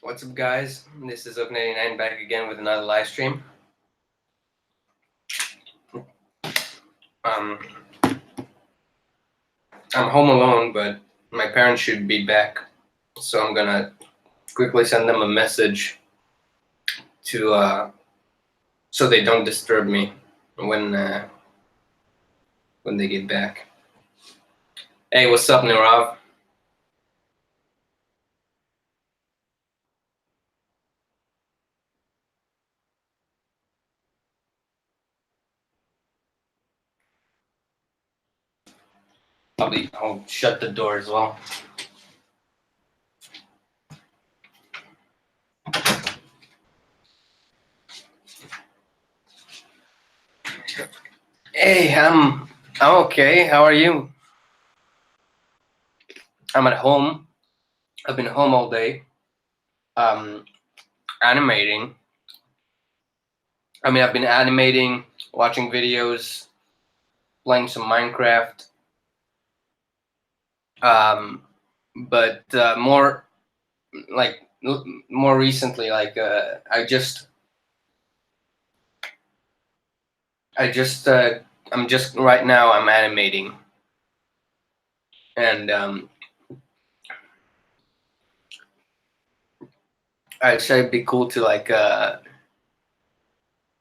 What's up, guys? This is Oak99 back again with another live stream. I'm home alone, but my parents should be back, so I'm gonna quickly send them a message to so they don't disturb me when they get back. Hey, what's up, Nirav? I'll shut the door as well. Hey, I'm okay. How are you? I'm at home. I've been home all day. Animating. I've been animating, watching videos, playing some Minecraft. But more recently, I'm just right now I'm animating, and I'd say it'd be cool to I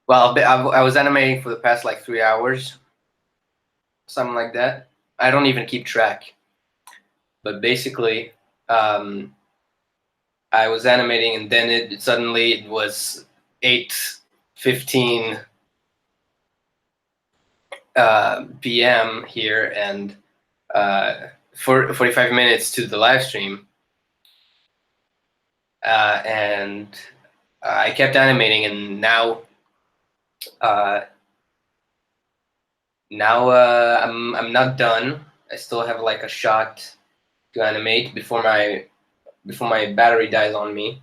was animating for the past 3 hours, something like that. I don't even keep track, but basically, I was animating, and then it was 8:15 p.m. here, and for 45 minutes to the live stream, and I kept animating, and now I'm not done. I still have a shot to animate before my battery dies on me,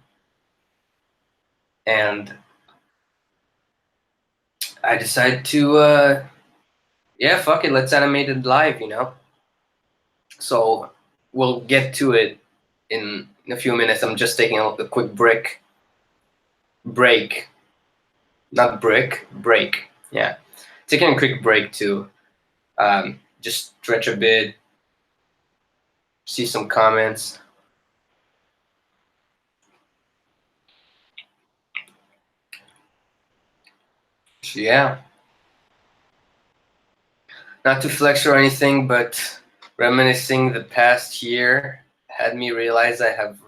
and I decided to yeah, fuck it, let's animate it live, So we'll get to it in a few minutes. I'm just taking a quick break, not brick, break. Yeah, taking a quick break to just stretch a bit, see some comments. So yeah, not to flex or anything, but reminiscing the past year had me realize I have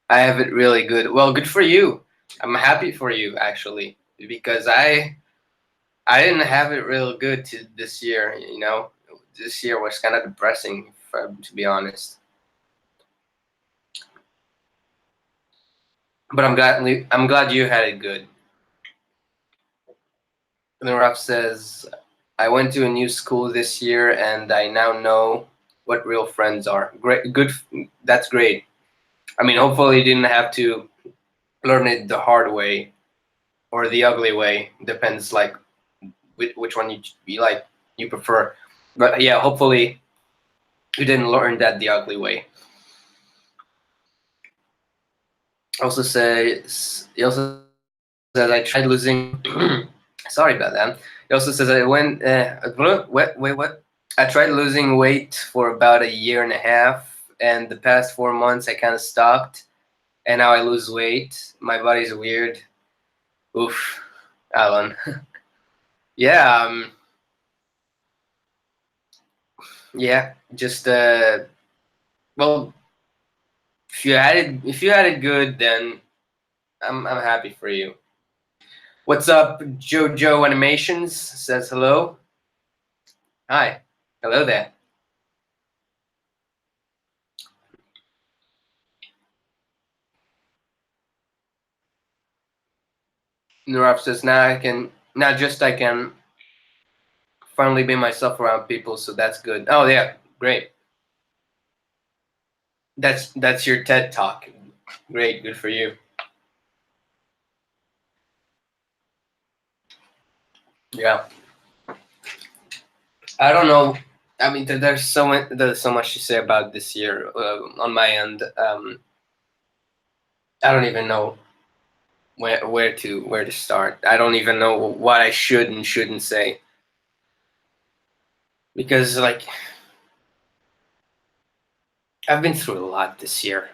it really good. Well, good for you. I'm happy for you, actually, because I didn't have it real good to this year. This year was kind of depressing, to be honest. But I'm glad you had it good. And then Raf says, I went to a new school this year, and I now know what real friends are. Great, good. That's great. Hopefully you didn't have to learn it the hard way or the ugly way. Depends, which one you prefer. But yeah, hopefully you didn't learn that the ugly way. He also says I tried losing. Sorry about that. He also says I went. What? I tried losing weight for about a year and a half, and the past 4 months I kind of stopped, and now I lose weight. My body's weird. Oof, Alan. Yeah. Yeah. Just well, if you had it good, then I'm happy for you. What's up, JoJo Animations? Says hello. Hi. Hello there. Nuraf says I can finally be myself around people, so that's good. Oh yeah, great. That's your TED talk. Great, good for you. Yeah. I don't know. There's so much to say about this year on my end. I don't even know where to start. I don't even know what I should and shouldn't say, because like I've been through a lot this year.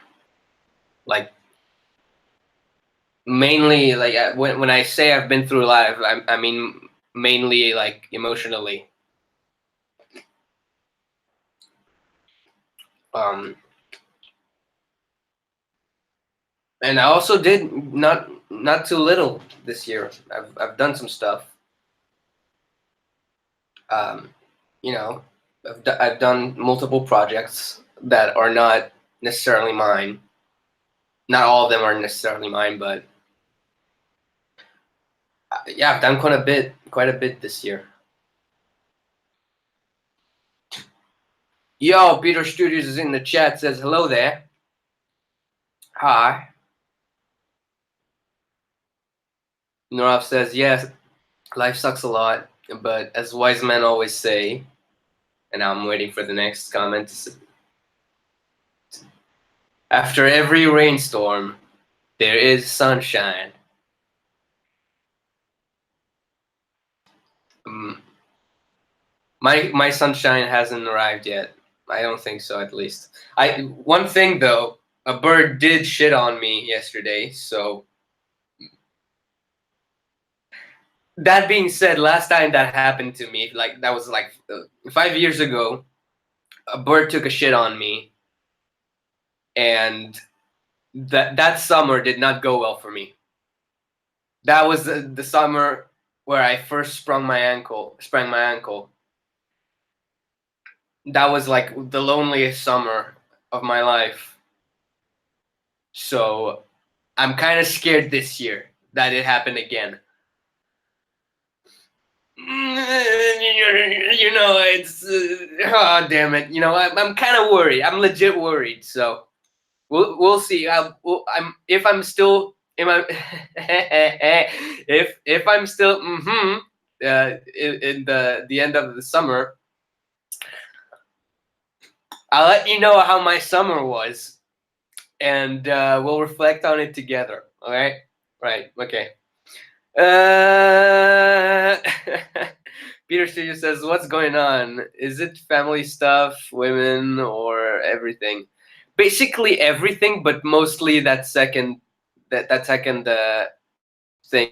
Like mainly like when I say I've been through a lot, I mean mainly like emotionally. Um, and I also did not too little this year. I've done some stuff. Um, you know, I've done multiple projects that are not necessarily mine. Not all of them are necessarily mine, but yeah, I've done quite a bit this year. Yo, Peter Studios is in the chat. Says hello there. Hi. Nurav says yes. Life sucks a lot, but as wise men always say, and I'm waiting for the next comment. After every rainstorm, there is sunshine. Mm, my sunshine hasn't arrived yet. I don't think so, at least. One thing though, a bird did shit on me yesterday. So that being said, last time that happened to me, like that was like 5 years ago, a bird took a shit on me, and that summer did not go well for me. That was the summer where I first sprained my ankle. That was like the loneliest summer of my life. So I'm kind of scared this year that it happened again. It's oh damn it. I'm kind of worried. I'm legit worried. So we'll see. I'm if I'm still am I if I'm still in the end of the summer, I'll let you know how my summer was, and we'll reflect on it together. All right, right, okay. Uh, Peter Studio says, "What's going on? Is it family stuff, women, or everything? Basically everything, but mostly that second thing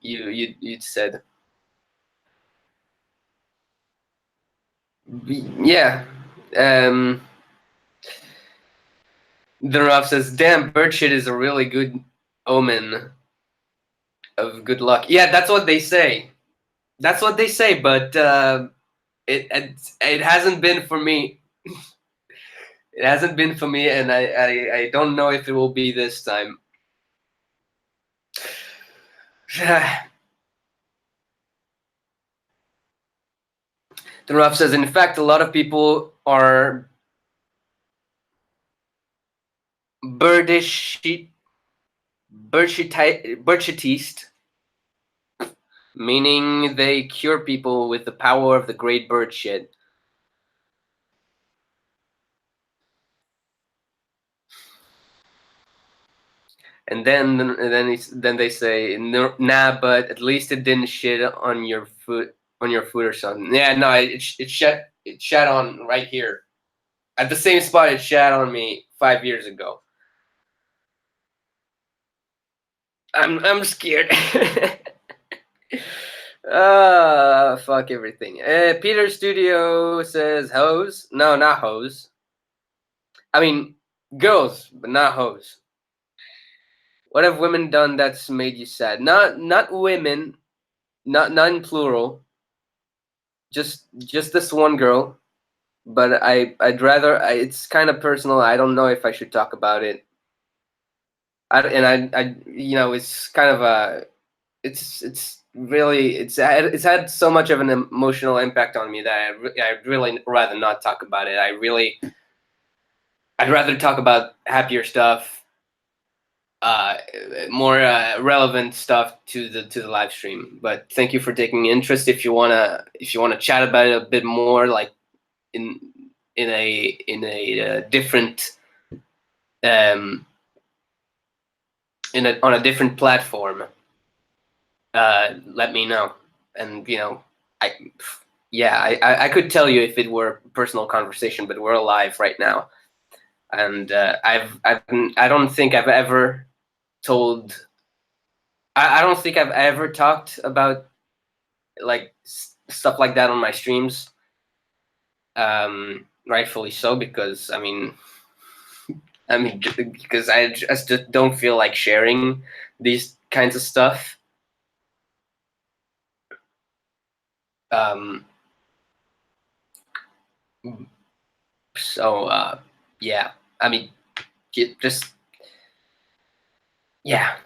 you said. Yeah. Um, the Rav says, "Damn, bird shit is a really good omen of good luck." Yeah, that's what they say. That's what they say, but it hasn't been for me. It hasn't been for me, and I don't know if it will be this time. The Rav says, in fact, a lot of people are birdshitist, meaning they cure people with the power of the great bird shit. And then they say, nah, but at least it didn't shit on your foot or something. Yeah, no, it shat on right here at the same spot it shat on me 5 years ago. I'm scared. Fuck everything. Peter Studio says hose. No, not hose. I mean girls, but not hose. What have women done that's made you sad? Not women, not in plural. Just this one girl. But I'd rather. It's kind of personal. I don't know if I should talk about it. It's kind of a. It's really it's had so much of an emotional impact on me that I'd really rather not talk about it. I'd rather talk about happier stuff, uh, more relevant stuff to the live stream. But thank you for taking interest. If you wanna chat about it a bit more, like in in a different um on a different platform, let me know. And I I could tell you if it were a personal conversation, but we're alive right now, and I don't think I've ever told. I don't think I've ever talked about like stuff like that on my streams. Rightfully so, because because I just don't feel like sharing these kinds of stuff. Um, so yeah, I mean, just yeah.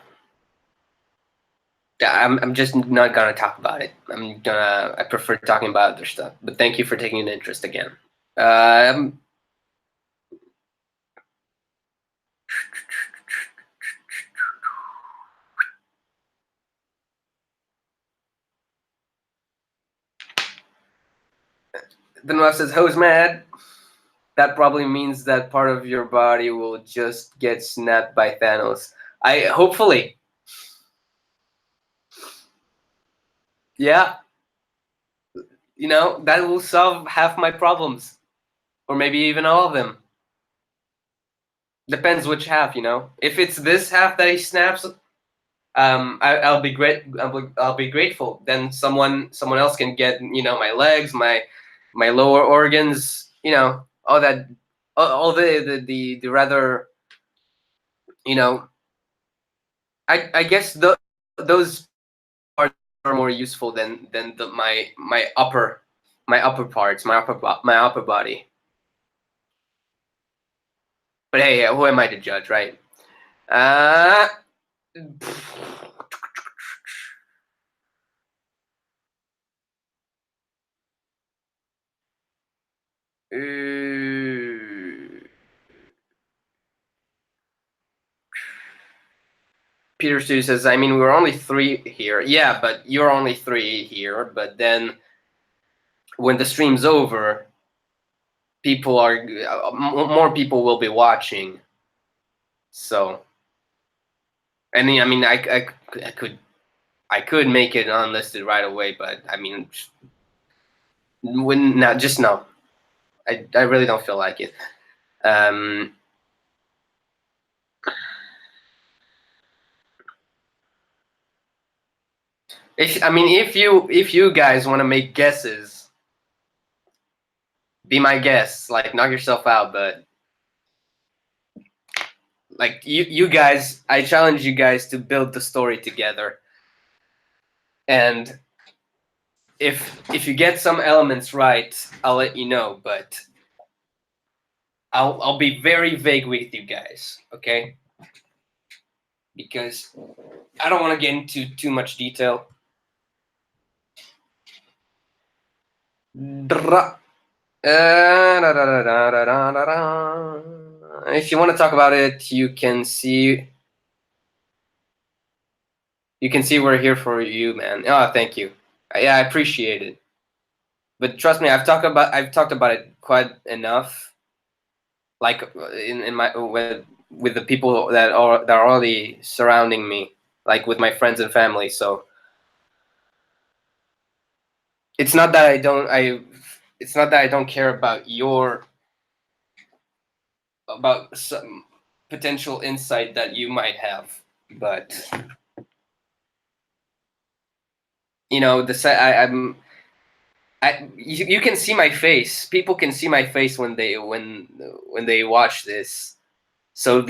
I'm just not gonna talk about it. I prefer talking about other stuff. But thank you for taking an interest again. Um, the Noah says, "Who's mad?" That probably means that part of your body will just get snapped by Thanos. I hopefully, yeah. That will solve half my problems, or maybe even all of them. Depends which half. If it's this half that he snaps, I'll be great. I'll be grateful. Then someone else can get my legs, my lower organs. All that, all the rather you know. I guess those parts are more useful than my upper parts, my upper body. But hey, who am I to judge, right? Uh, Peter Stu says, I mean, we're only three here. Yeah, but you're only three here. But then when the stream's over, more people will be watching. So, and I mean, I could make it unlisted right away, but I mean, when not just no. I really don't feel like it. If you guys want to make guesses, be my guest. Like, knock yourself out. But like you guys, I challenge you guys to build the story together. And if you get some elements right, I'll let you know. But I'll be very vague with you guys, okay? Because I don't want to get into too much detail. If you want to talk about it, you can see. You can see we're here for you, man. Oh, thank you. Yeah, I appreciate it. But trust me, I've talked about it quite enough. Like in my with the people that are already surrounding me, like with my friends and family. So it's not that I don't care about some potential insight that you might have, but you can see my face. People can see my face when they watch this. So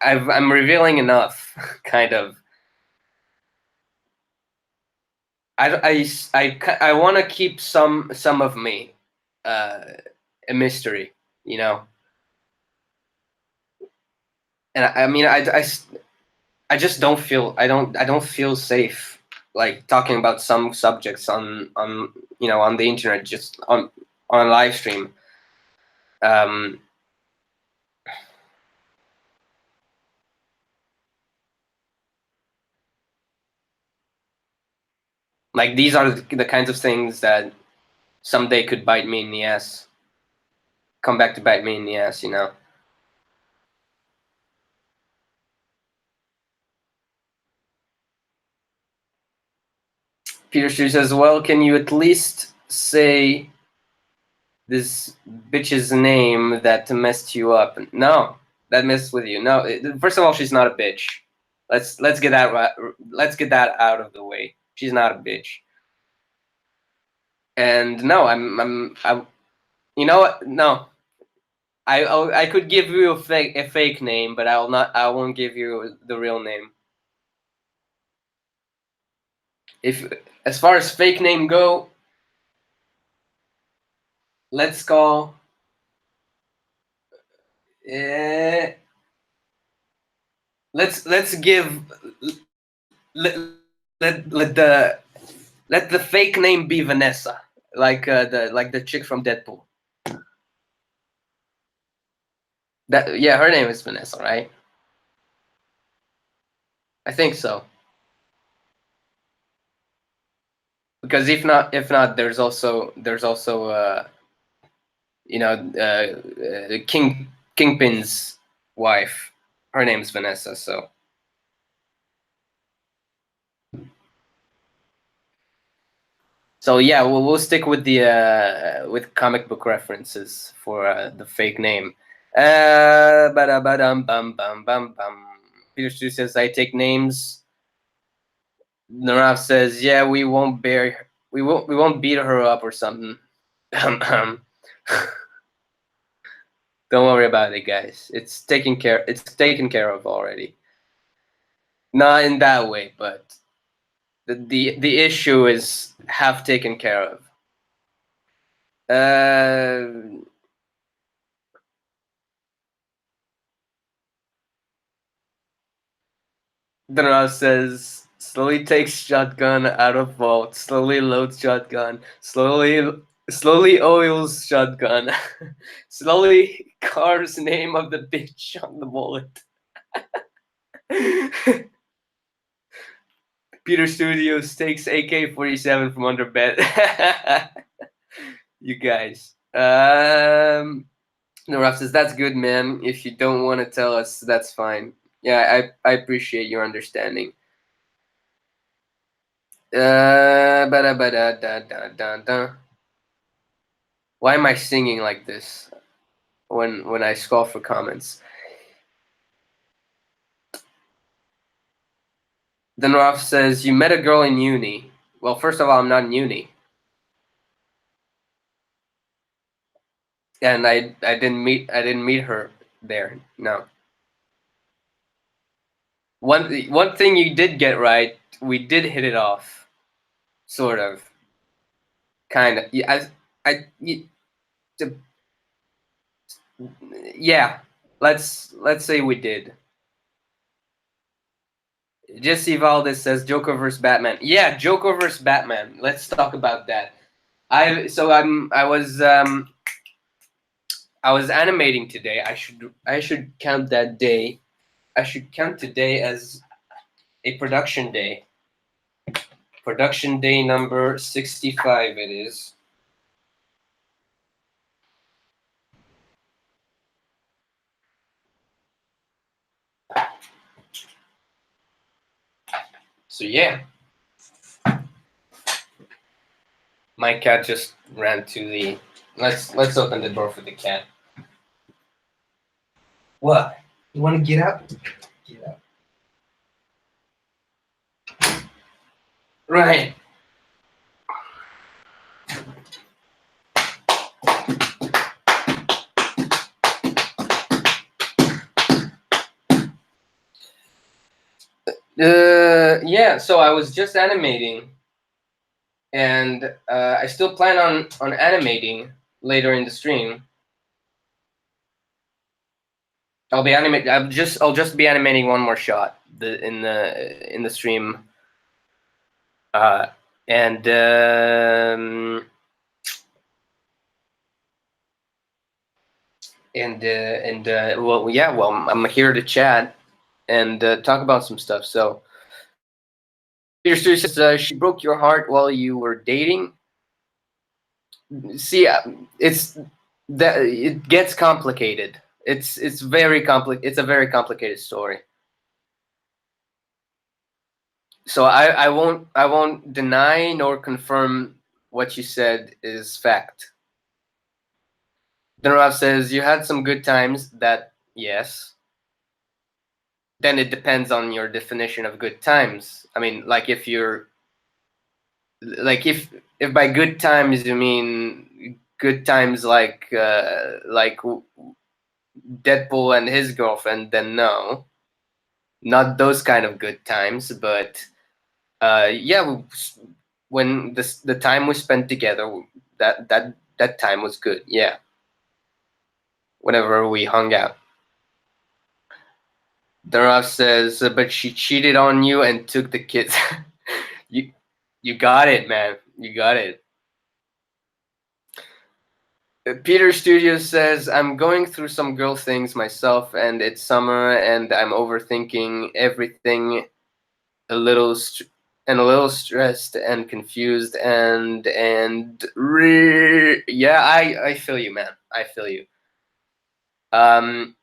I'm revealing enough, kind of. I want to keep some of me a mystery, you know. And I mean, I just don't feel I don't feel safe like talking about some subjects on the internet, just on a live stream. Um, like these are the kinds of things that someday could bite me in the ass, come back to bite me in the ass, you know. Peter Stu says, well, can you at least say this bitch's name that messed you up? No, that messed with you. No, first of all, she's not a bitch. Let's get that right. Let's get that out of the way. She's not a bitch. And no, I you know what? No, I could give you a fake name, but I won't give you the real name. If as far as fake name go, let's call. Let's give let, let the fake name be Vanessa, like the chick from Deadpool. That yeah, her name is Vanessa, right? I think so. Because if not, there's also Kingpin's wife. Her name's Vanessa, so. So yeah, we'll stick with the with comic book references for the fake name. Bum bum bum bum. Peter Stu says, "I take names." Narav says, "Yeah, we won't beat her up or something." Don't worry about it, guys. It's taken care of already. Not in that way, but the issue is half taken care of. Donald says, slowly takes shotgun out of vault, slowly loads shotgun, slowly oils shotgun, slowly carves name of the bitch on the bullet. Peter Studios takes AK-47 from under bed. You guys. Naraf says, that's good, man. If you don't want to tell us, that's fine. Yeah, I appreciate your understanding. Why am I singing like this when I scroll for comments? Then Ralph says, you met a girl in uni. Well, first of all, I'm not in uni. And I didn't meet her there. No. One thing you did get right, we did hit it off. Sort of. Kind of. Yeah, yeah. Let's say we did. Jesse Valdez says Joker vs. Batman. Yeah, Joker vs. Batman. Let's talk about that. I was animating today. I should count that day. I should count today as a production day. Production day number 65 it is. So yeah. My cat just ran to the let's open the door for the cat. What? You want to get out? Get out. Right. Yeah, so I was just animating, and I still plan on animating later in the stream. I'll just be animating one more shot in the stream. And well, yeah, well, I'm here to chat and talk about some stuff. So Peter Stu says she broke your heart while you were dating. See, it gets complicated. It's very complicated. It's a very complicated story. So I won't deny nor confirm what you said is fact. Then Rav says you had some good times. That yes. Then it depends on your definition of good times. I mean, like if you're like if by good times you mean good times like Deadpool and his girlfriend, then no, not those kind of good times. But yeah, when the time we spent together, that time was good. Yeah, whenever we hung out. Daraf says, but she cheated on you and took the kids. you you got it, man. You got it. Peter Studios says, I'm going through some girl things myself, and it's summer, and I'm overthinking everything, a little a little stressed and confused, yeah, I feel you, man. I feel you. Um,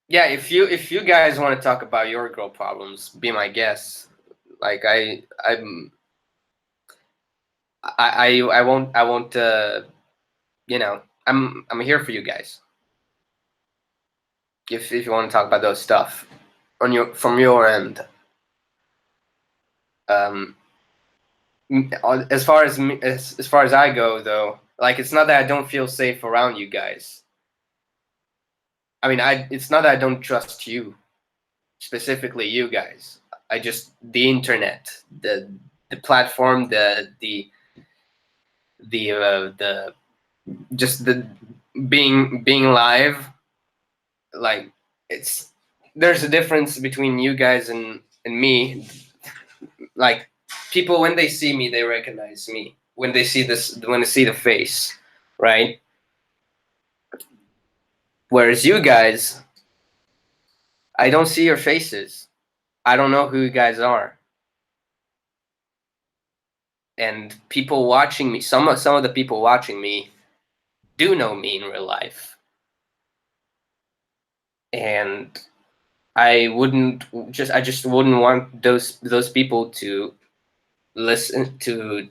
yeah, if you guys want to talk about your girl problems, be my guest. Like I won't. I'm here for you guys. If you want to talk about those stuff on your from your end. Um, as far as as far as I go, though, like it's not that I don't feel safe around you guys. I mean, it's not that I don't trust you, specifically you guys. I just the internet, the platform, the just the being live, like it's there's a difference between you guys and me. Like people when they see me, they recognize me when they see when they see the face, right? Whereas you guys, I don't see your faces. I don't know who you guys are. And people watching me, some of the people watching me do know me in real life. And I just wouldn't want those people to listen to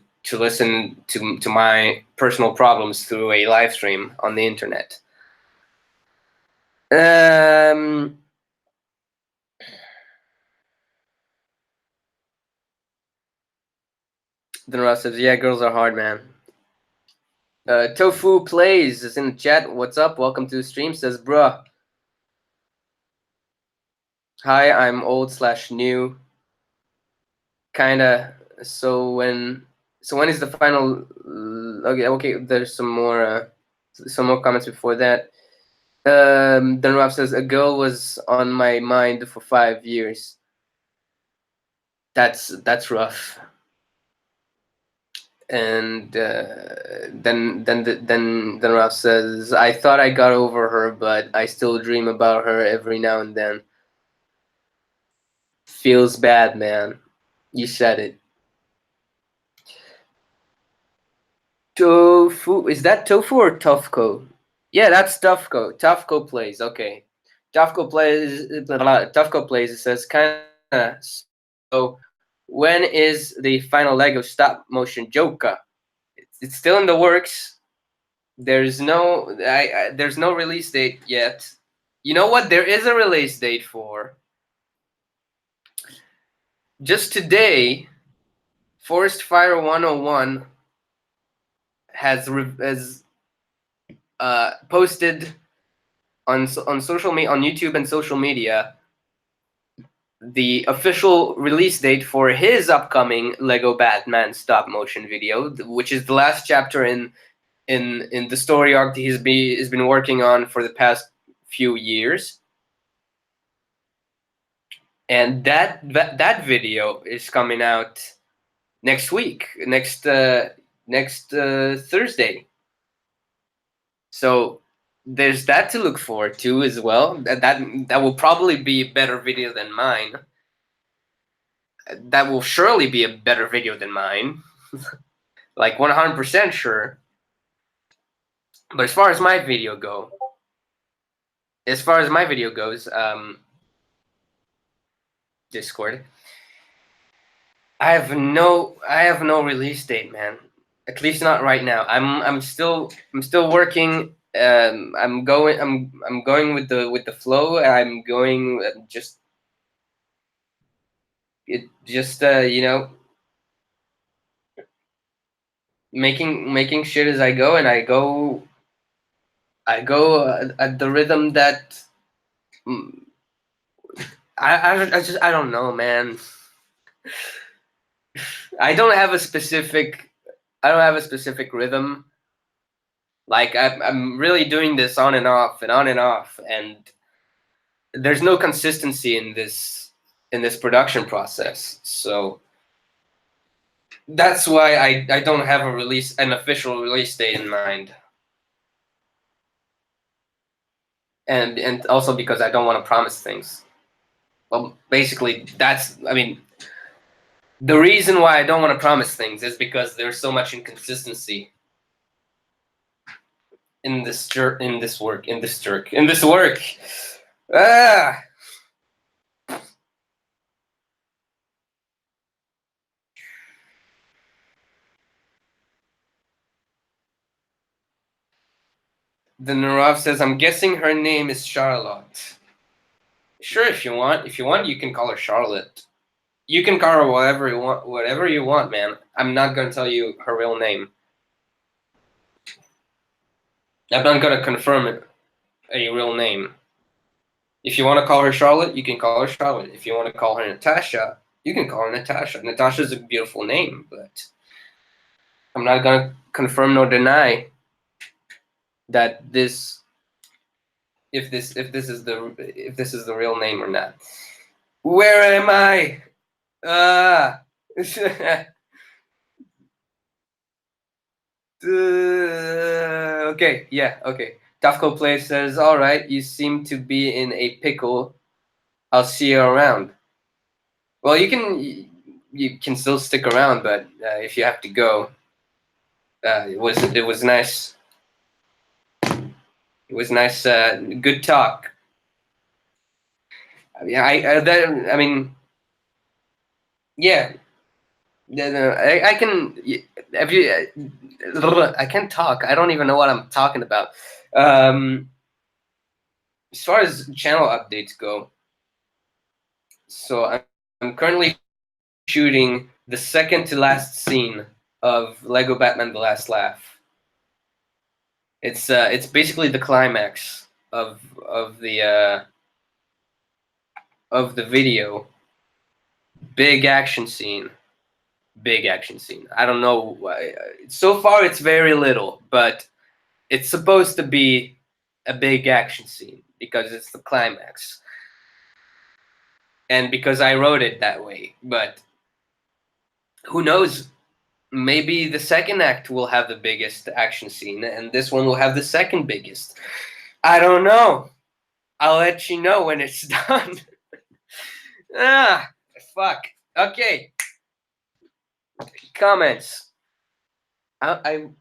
my personal problems through a live stream on the internet. Um Then Ross says, yeah, girls are hard, man. Tofu Plays is in the chat. What's up? Welcome to the stream. Says, bruh. Hi, I'm old/new. Kinda. So when is the final? Okay. There's some more comments before that. Then Rob says, a girl was on my mind for 5 years. That's rough. And then Ralph says, I thought I got over her, but I still dream about her every now and then. Feels bad, man. You said it. Tofu, is that Tofu or Tufco? Yeah, that's Tufco. Tufco Plays. Okay. Tufco Plays. Tufco Plays. It says kind of. So when is the final Lego stop motion Joker? It's still in the works. There's there's no release date yet. You know what? There is a release date for. Just today, Forest Fire 101 has posted on social media, on YouTube and social media, the official release date for his upcoming Lego Batman stop motion video, which is the last chapter in the story arc that he's been working on for the past few years. And that video is coming out next week, next Thursday. So there's that to look forward to as well. That will probably be a better video than mine. That will surely be a better video than mine. Like 100% sure. But as far as my video goes, Discord. I have no release date, man. At least not right now. I'm still working. I'm going with the flow. I'm going just you know, making shit as I go, and I go at the rhythm that mm, I don't know, man. I don't have a specific rhythm. Like I'm really doing this on and off and on and off, and there's no consistency in this production process. So that's why I don't have an official release date in mind. And also because I don't want to promise things. Well, basically I mean, the reason why I don't want to promise things is because there's so much inconsistency in this work. Ah. The Narav says, I'm guessing her name is Charlotte. Sure, if you want, you can call her Charlotte. You can call her whatever you want, man. I'm not gonna tell you her real name. I'm not gonna confirm a real name. If you want to call her Charlotte, you can call her Charlotte. If you want to call her Natasha, you can call her Natasha. Natasha's a beautiful name, but I'm not gonna confirm nor deny that if this is the real name or not. Where am I? Ah. Okay, yeah, okay. Tafco Play says, all right, you seem to be in a pickle. I'll see you around. Well, you can still stick around, but if you have to go, it was nice. It was nice, good talk. I mean, yeah. I can. If you, I can talk. I don't even know what I'm talking about. As far as channel updates go, so I'm currently shooting the second to last scene of Lego Batman: The Last Laugh. It's basically the climax of the video. Big action scene. Big action scene. I don't know why. So far, it's very little, but it's supposed to be a big action scene because it's the climax, and because I wrote it that way. But who knows? Maybe the second act will have the biggest action scene, and this one will have the second biggest. I don't know. I'll let you know when it's done. Ah, fuck. Okay. Comments. I'm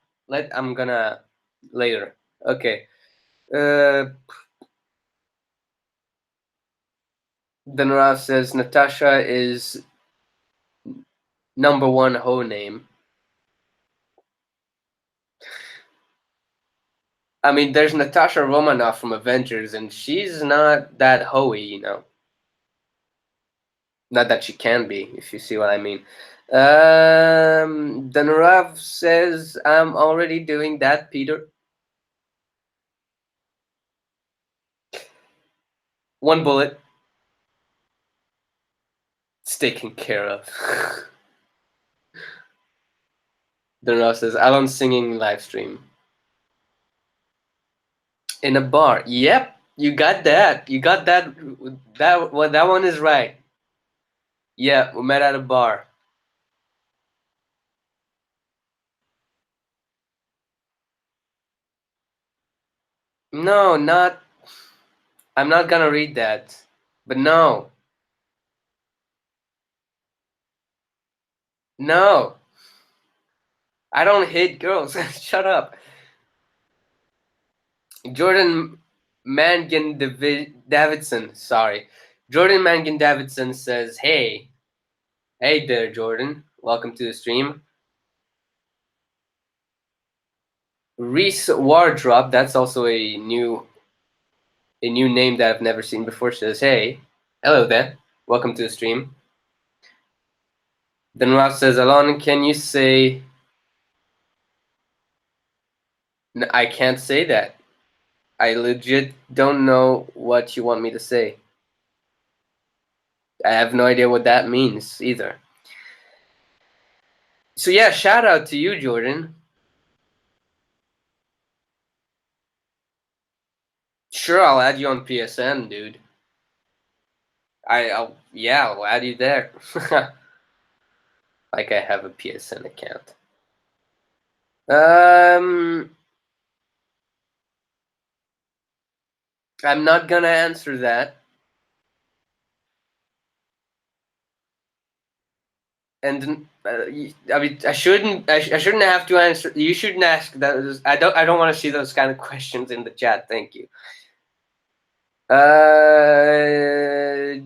gonna later. Okay. Uh, Danara says Natasha is number one hoe name. I mean, there's Natasha Romanoff from Avengers, and she's not that hoey, you know. Not that she can be, if you see what I mean. Danarav says, I'm already doing that, Peter. One bullet. It's taken care of. Danarav says, Alan singing live stream. In a bar. Yep, you got that. You got that. That one is right. Yeah, we met at a bar. No, not. I'm not gonna read that. But no. No. I don't hate girls. Shut up. Jordan Mangan Davidson. Sorry. Jordan Mangan Davidson says, "Hey, hey there, Jordan. Welcome to the stream." Reese Wardrop, that's also a new name that I've never seen before, says, "Hey, hello there. Welcome to the stream." Then Ralph says, "Alon, can you say?" I can't say that. I legit don't know what you want me to say. I have no idea what that means either. So yeah, shout out to you, Jordan. Sure, I'll add you on PSN, dude. I'll add you there. Like I have a PSN account. I'm not gonna answer that. And I mean, I shouldn't have to answer. You shouldn't ask that. I don't want to see those kind of questions in the chat. Thank you.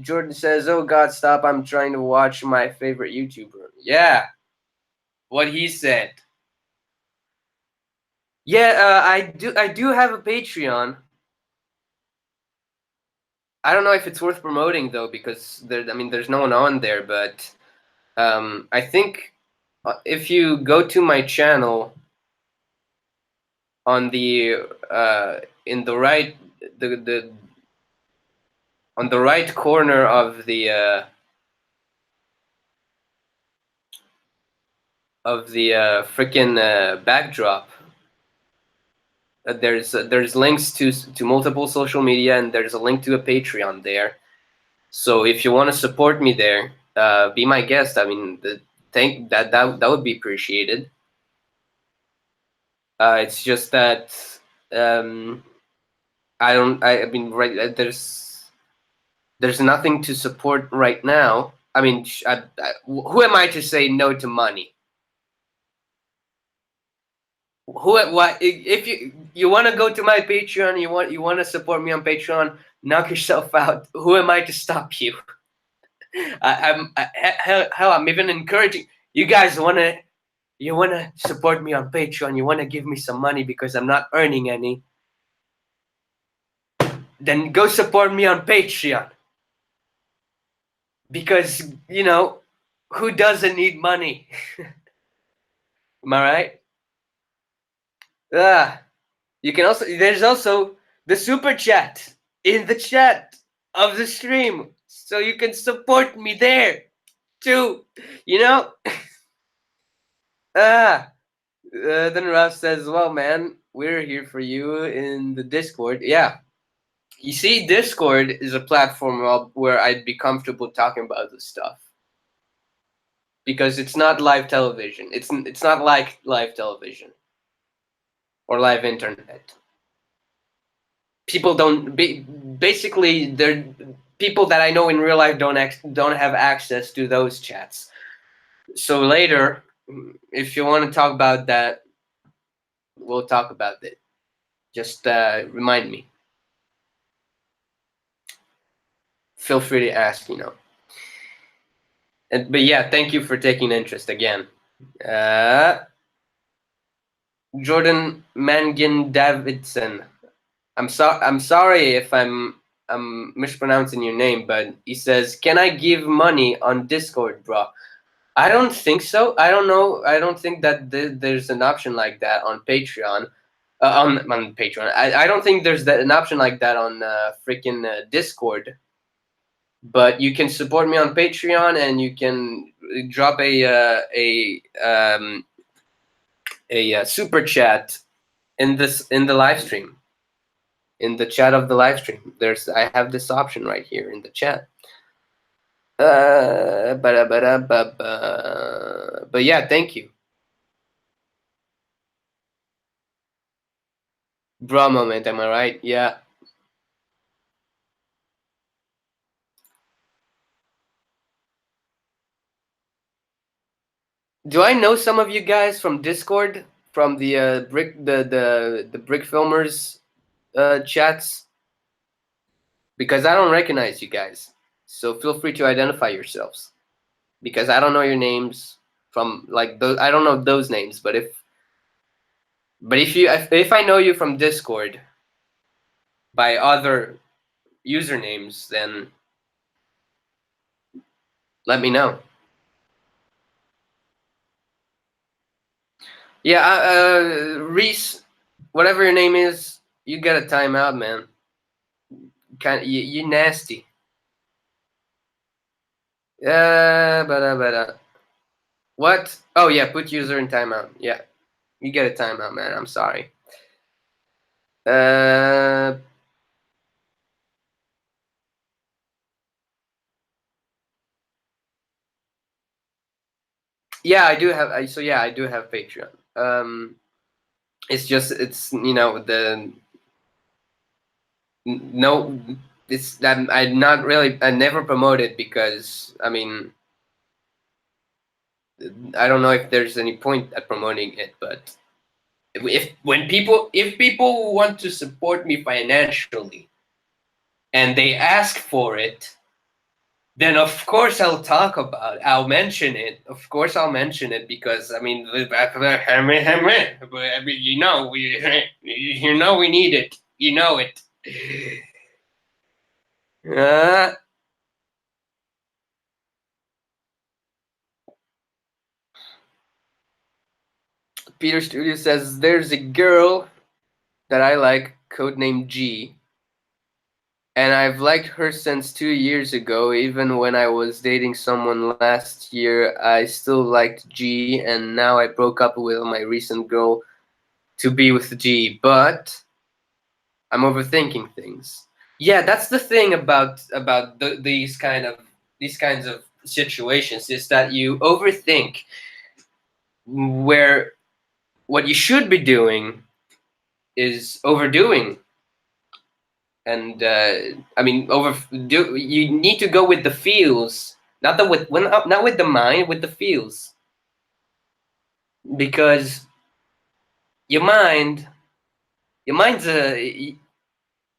Jordan says, "Oh God, stop! I'm trying to watch my favorite YouTuber." Yeah, what he said. Yeah, I do have a Patreon. I don't know if it's worth promoting though, because there's no one on there. But I think if you go to my channel on the in the right the on the right corner of the freaking backdrop, there's links to multiple social media, and there's a link to a Patreon there. So if you want to support me there, be my guest. I mean, that would be appreciated. It's just that um, I don't. I mean, right there's nothing to support right now. I mean, who am I to say no to money? What if you want to go to my Patreon? You want to support me on Patreon? Knock yourself out. Who am I to stop you? Hell, I'm even encouraging you guys. You wanna support me on Patreon? You wanna give me some money because I'm not earning any? Then go support me on Patreon. Because who doesn't need money? Am I right? Ah, there's also the super chat in the chat of the stream, so you can support me there too. You know. Ah. Then Ralph says, "Well, man, we're here for you in the Discord." Yeah, you see, Discord is a platform where I'd be comfortable talking about this stuff because it's not live television. It's not like live television or live internet. People don't basically they're people that I know in real life don't have access to those chats. So later, if you want to talk about that, we'll talk about it. Just remind me. Feel free to ask. But yeah, thank you for taking interest again. Jordan Mangin Davidson. I'm sorry if I'm mispronouncing your name, but he says, "Can I give money on Discord, bro?" I don't think so. I don't know. I don't think that there's an option like that on Patreon. On Patreon, I don't think there's an option like that on freaking Discord. But you can support me on Patreon, and you can drop a super chat in the live stream, in the chat of the live stream. I have this option right here in the chat. But yeah, thank you. Bra moment, am I right? Yeah. Do I know some of you guys from Discord, from the Brick Filmers chats? Because I don't recognize you guys. So feel free to identify yourselves, because I don't know your names from like those. I don't know those names, but if I know you from Discord by other usernames, then let me know. Yeah, Reese, whatever your name is, you get a timeout, man. You nasty. But what? Oh yeah, put user in timeout. Yeah, you get a timeout, man. I'm sorry. Uh, yeah, I do have. So yeah, I do have Patreon. It's just it's the no. It's that I'm not really. I never promote it because I mean I don't know if there's any point at promoting it, but if people want to support me financially and they ask for it, then of course I'll mention it. Of course I'll mention it because I mean we need it. You know it. Uh, Peter Studio says there's a girl that I like, codename G, and I've liked her since 2 years ago. Even when I was dating someone last year, I still liked G, and now I broke up with my recent girl to be with G, but I'm overthinking things. Yeah, that's the thing about these kinds of situations is that you overthink where what you should be doing is overdoing. And I mean, you need to go with the feels, not with the mind, with the feels, because your mind, your mind's a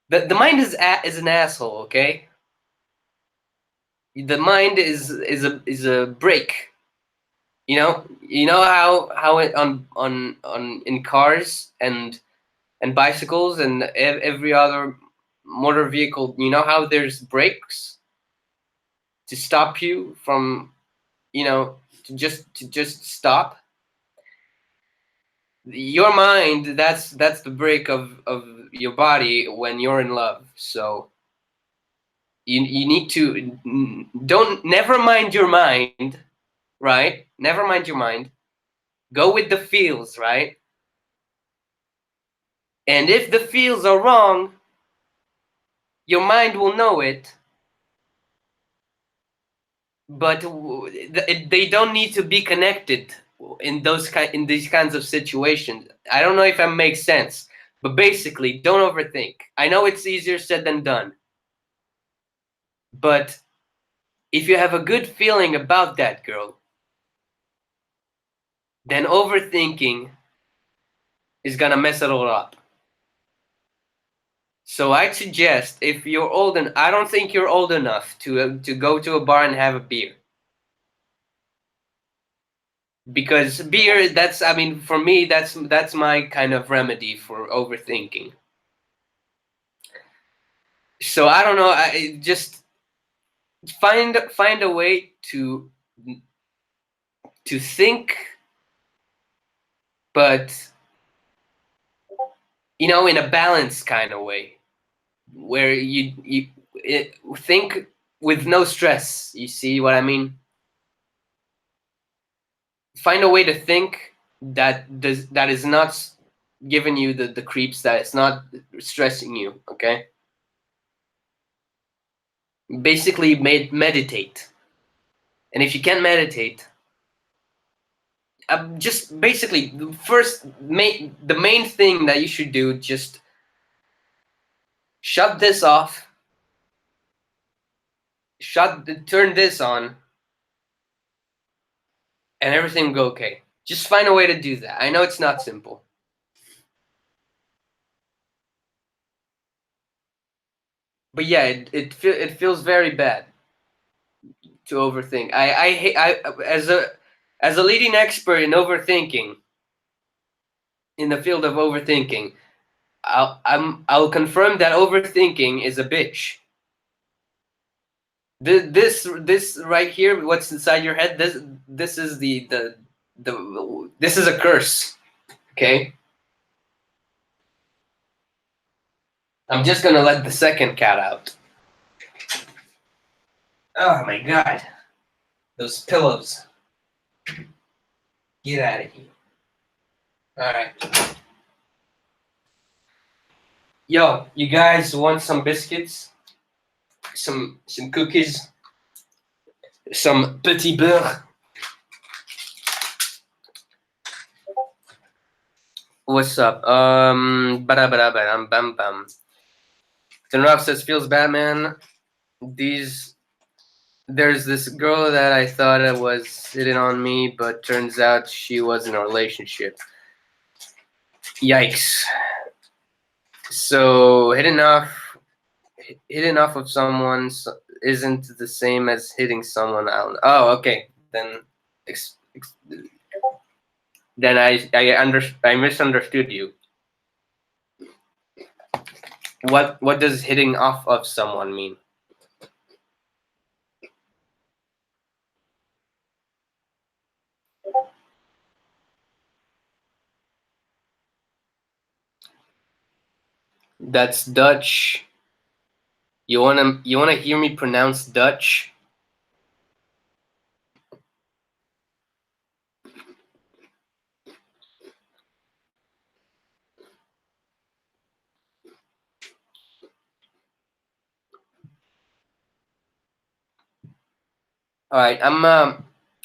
the mind is an asshole. Okay, the mind is a brick. You know how it on in cars and bicycles and every other motor vehicle. You know how there's brakes to stop you from to just stop. Your mind, that's the brake of your body when you're in love. So you need to don't never mind your mind, right? Never mind your mind. Go with the feels, right? And if the feels are wrong, your mind will know it, but they don't need to be connected in these kinds of situations. I don't know if that makes sense, but basically, don't overthink. I know it's easier said than done, but if you have a good feeling about that girl, then overthinking is gonna mess it all up. So I'd suggest if you're old, and I don't think you're old enough to go to a bar and have a beer, because beer, that's, I mean, for me, that's my kind of remedy for overthinking. So I don't know, I just find a way to think, but in a balanced kind of way, where think with no stress. You see what I mean? Find a way to think that is not giving you the creeps, that it's not stressing you. Okay, basically meditate. And if you can't meditate, just basically the main thing that you should do, just shut this off, turn this on, and everything will go okay. Just find a way to do that. I know it's not simple, but yeah, it feels very bad. to overthink. I hate as a leading expert in overthinking in the field of overthinking. I'll confirm that overthinking is a bitch. This right here, what's inside your head, this is this is a curse. Okay, I'm just gonna let the second cat out. Oh my god, those pillows. Get out of here. All right. Yo, you guys want some biscuits? Some cookies? Some petit beurre? What's up? Bam bam. Then Rob says feels Batman. There's this girl that I thought it was hitting on me, but turns out she was in a relationship. Yikes. So hitting off of someone isn't the same as hitting someone out. Oh, okay. Then I misunderstood you. What does hitting off of someone mean? That's Dutch. You wanna hear me pronounce Dutch? All right, I'm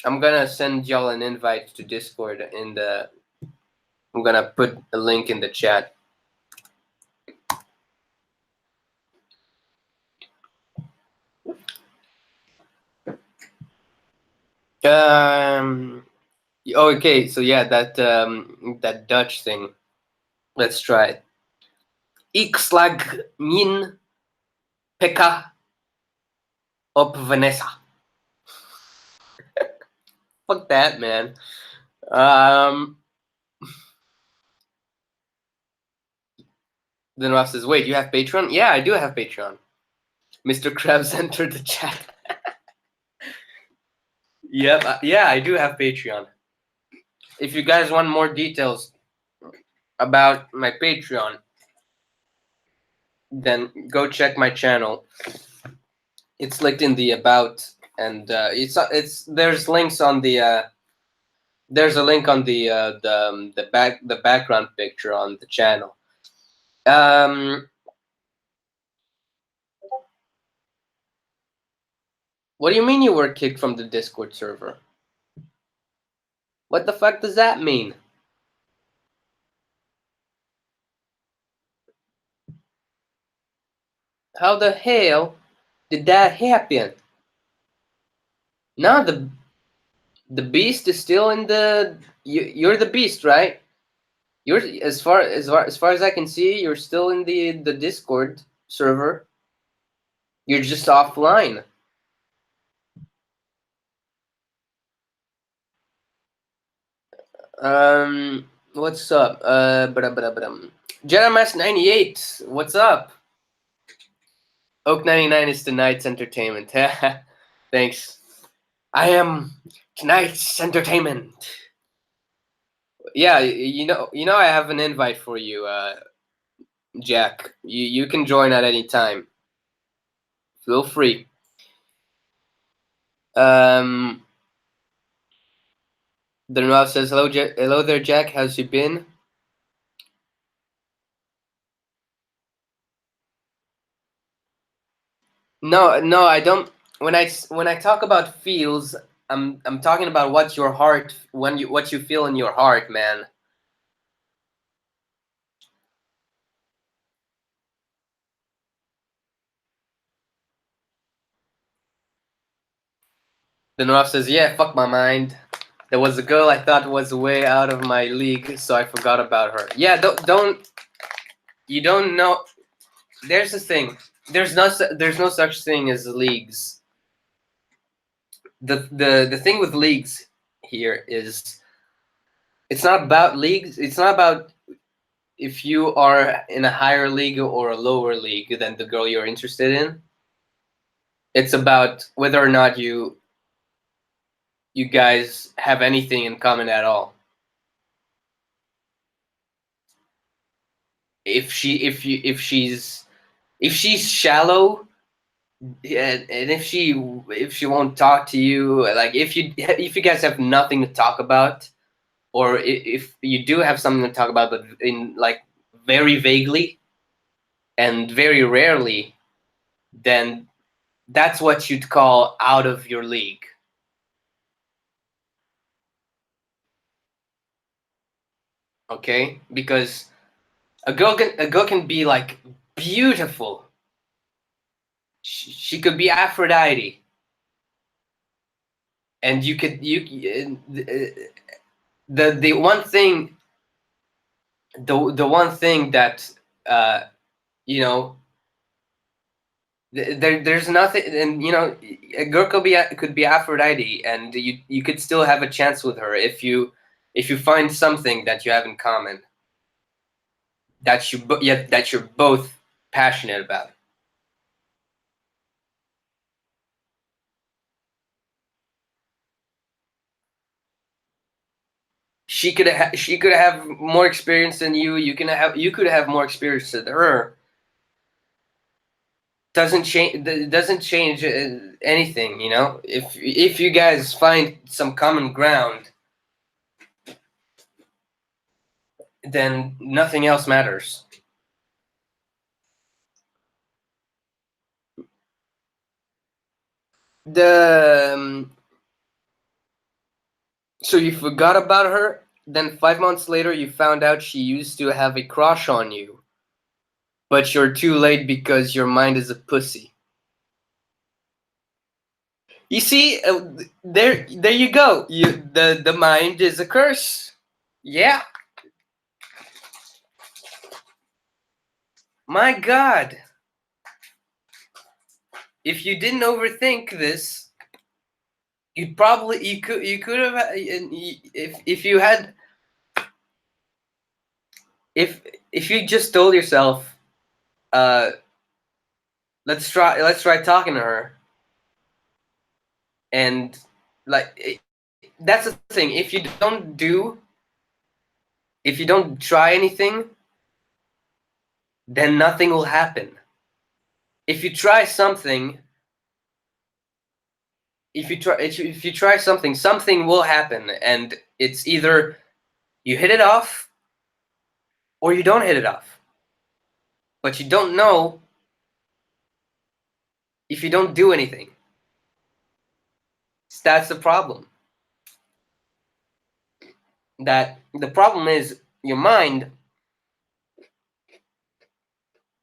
gonna send y'all an invite to Discord I'm gonna put a link in the chat. Okay, so yeah, that Dutch thing. Let's try it. Ik slag min pekka op Vanessa. Fuck that, man. Then Ross says, wait, you have Patreon? Yeah, I do have Patreon. Mr. Krabs entered the chat. Yep, yeah, I do have Patreon. If you guys want more details about my Patreon, then go check my channel. It's linked in the about, and there's links on the there's a link on the background picture on the channel. What do you mean you were kicked from the Discord server? What the fuck does that mean? How the hell did that happen? No, the beast is still in the. You're the beast, right? You're as far as I can see, you're still in the Discord server. You're just offline. What's up? Jeremias 98. What's up? Oak 99 is tonight's entertainment. Thanks. I am tonight's entertainment. Yeah, you know I have an invite for you, Jack. You can join at any time. Feel free. Then Ralph says, hello there, Jack. How's you been? No, I don't. When I talk about feels, I'm talking about what you feel in your heart, man. Then Ralph says, yeah, fuck my mind. There was a girl I thought was way out of my league, so I forgot about her. Yeah, don't you don't know. There's this thing. There's no such thing as leagues. the thing with leagues here is it's not about leagues. It's not about if you are in a higher league or a lower league than the girl you're interested in. It's about whether or not you guys have anything in common at all. If she's shallow, and if she won't talk to you, like if you guys have nothing to talk about, or if you do have something to talk about, but in like very vaguely and very rarely, then that's what you'd call out of your league. Okay, because a girl can be like beautiful. She could be Aphrodite, and the one thing the one thing that you know there's nothing, and a girl could be Aphrodite, and you could still have a chance with her if you find something that you have in common that you're both passionate about. She could have more experience than you. You could have more experience than her. Doesn't change anything. If you guys find some common ground, then nothing else matters. The So you forgot about her, then 5 months later you found out she used to have a crush on you, but you're too late because your mind is a pussy. You see, there you go. The mind is a curse. Yeah. My God. If you didn't overthink this, you could have, if you had, if you just told yourself, uh, let's try talking to her, and like that's the thing. If you don't try anything, then nothing will happen. If you try something, if you try something, something will happen, and it's either you hit it off or you don't hit it off. But you don't know if you don't do anything. That's the problem. That the problem is your mind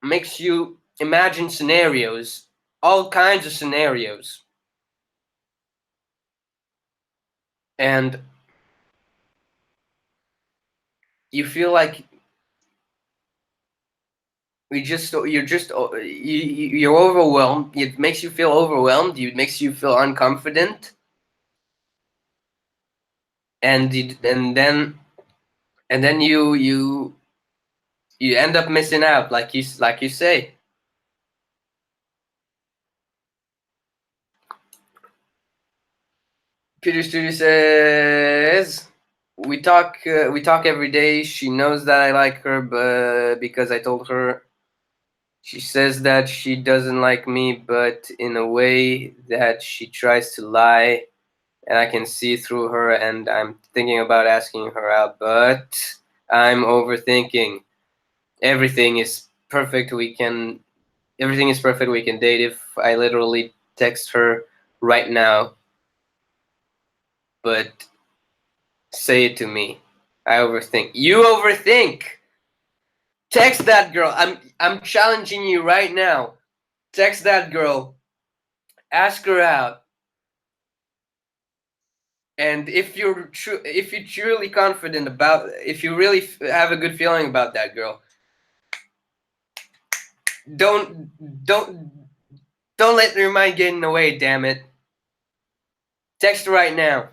makes you imagine scenarios, all kinds of scenarios. And you feel like you're overwhelmed. It makes you feel overwhelmed. It makes you feel unconfident, and then you end up missing out, like you say. Peter Studio says we talk every day. She knows that I like her, but because I told her. She says that she doesn't like me, but in a way that she tries to lie, and I can see through her, and I'm thinking about asking her out, but I'm overthinking. Everything is perfect. Everything is perfect. We can date if I literally text her right now. But say it to me. I overthink. You overthink. Text that girl. I'm challenging you right now. Text that girl. Ask her out. And if you're truly confident about, if you really have a good feeling about that girl, don't don't let your mind get in the way. Damn it! Text right now.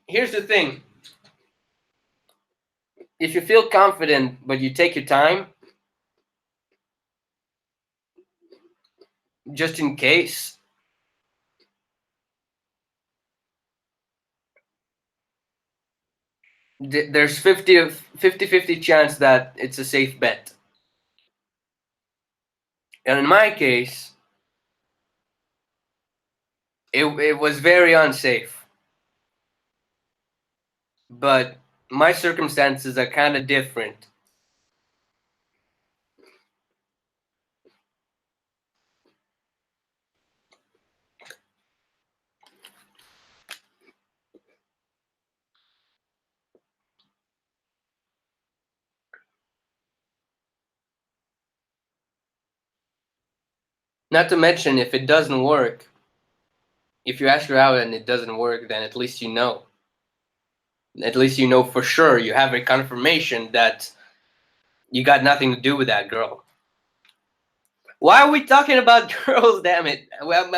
Here's the thing. If you feel confident, but you take your time, just in case, there's 50 chance that it's a safe bet. And in my case, it was very unsafe. But my circumstances are kind of different. Not to mention, if it doesn't work, if you ask her out and it doesn't work, then at least you know. At least you know for sure. You have a confirmation that you got nothing to do with that girl. Why are we talking about girls? Damn it! Well,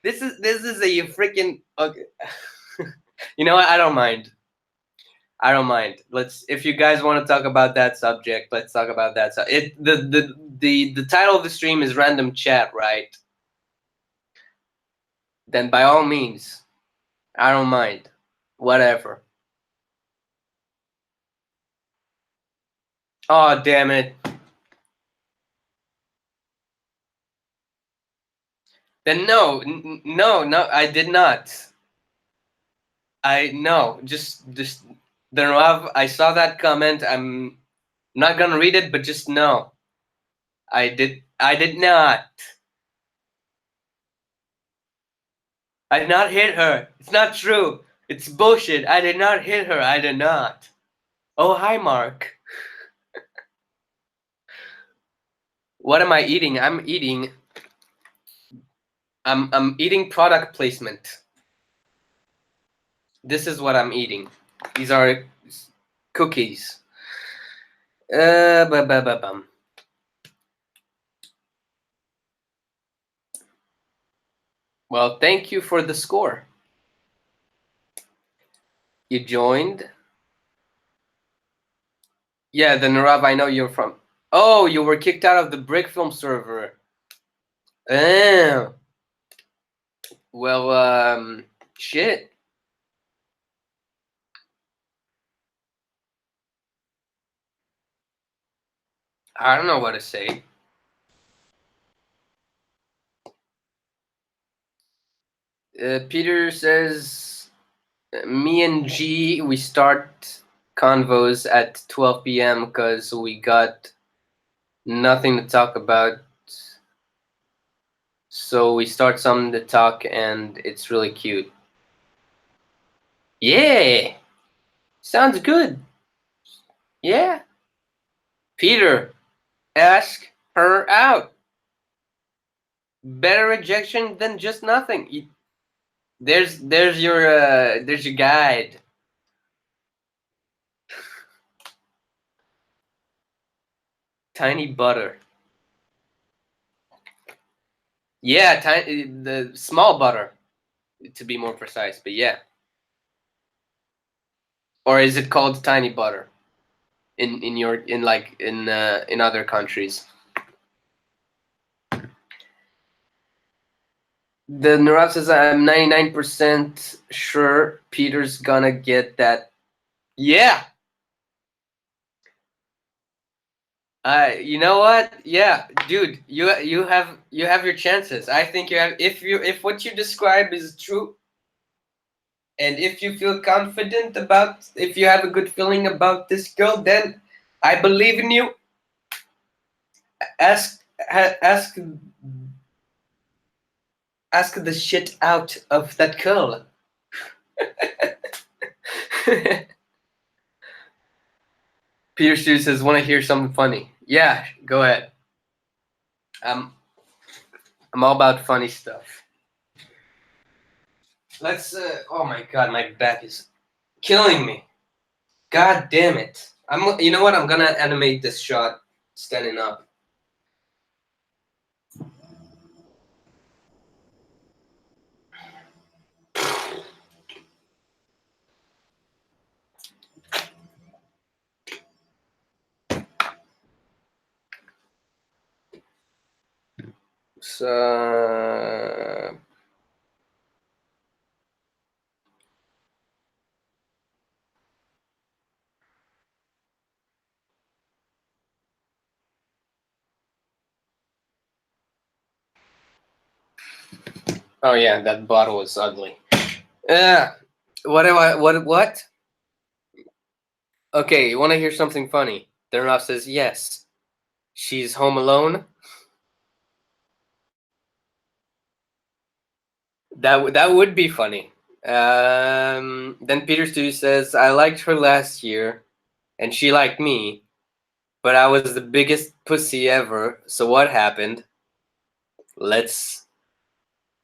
this is a freaking. Okay. You know what? I don't mind. I don't mind. Let's. If you guys want to talk about that subject, let's talk about that. So the title of the stream is random chat, right? Then by all means, I don't mind. Whatever. Oh damn it! Then no, no, I did not. I no, just the Rav. I saw that comment. I'm not gonna read it, but just no. I did not. I did not hit her. It's not true. It's bullshit. I did not hit her. I did not. Oh hi, Mark. What am I eating? I'm eating. I'm eating product placement. This is what I'm eating. These are cookies. Bum. Well, thank you for the score. You joined. Yeah, the Narav, I know you're from. Oh, you were kicked out of the Brick Film server. Oh. Well, shit. I don't know what to say. Peter says, me and G, we start convos at 12 p.m. because we got nothing to talk about. So we start something to talk, and it's really cute. Yeah, sounds good. Yeah. Peter, ask her out. Better rejection than just nothing. There's your guide. Tiny butter. Yeah, the small butter, to be more precise. But yeah. Or is it called tiny butter in other countries? The Narav says I'm 99% sure Peter's gonna get that. Yeah. You know what? Yeah, dude, you have your chances. I think you have if what you describe is true, and if you feel confident about, if you have a good feeling about this girl, then I believe in you. Ask the shit out of that girl. Peter Stu says, "Want to hear something funny?" Yeah, go ahead. I'm all about funny stuff. Let's. Oh my god, my back is killing me. God damn it! You know what? I'm gonna animate this shot standing up. Oh yeah, that bottle is ugly. What? Okay, you want to hear something funny? Denroff says yes. She's home alone. That would be funny. Then Peter Stu says, I liked her last year, and she liked me, but I was the biggest pussy ever. So what happened? Let's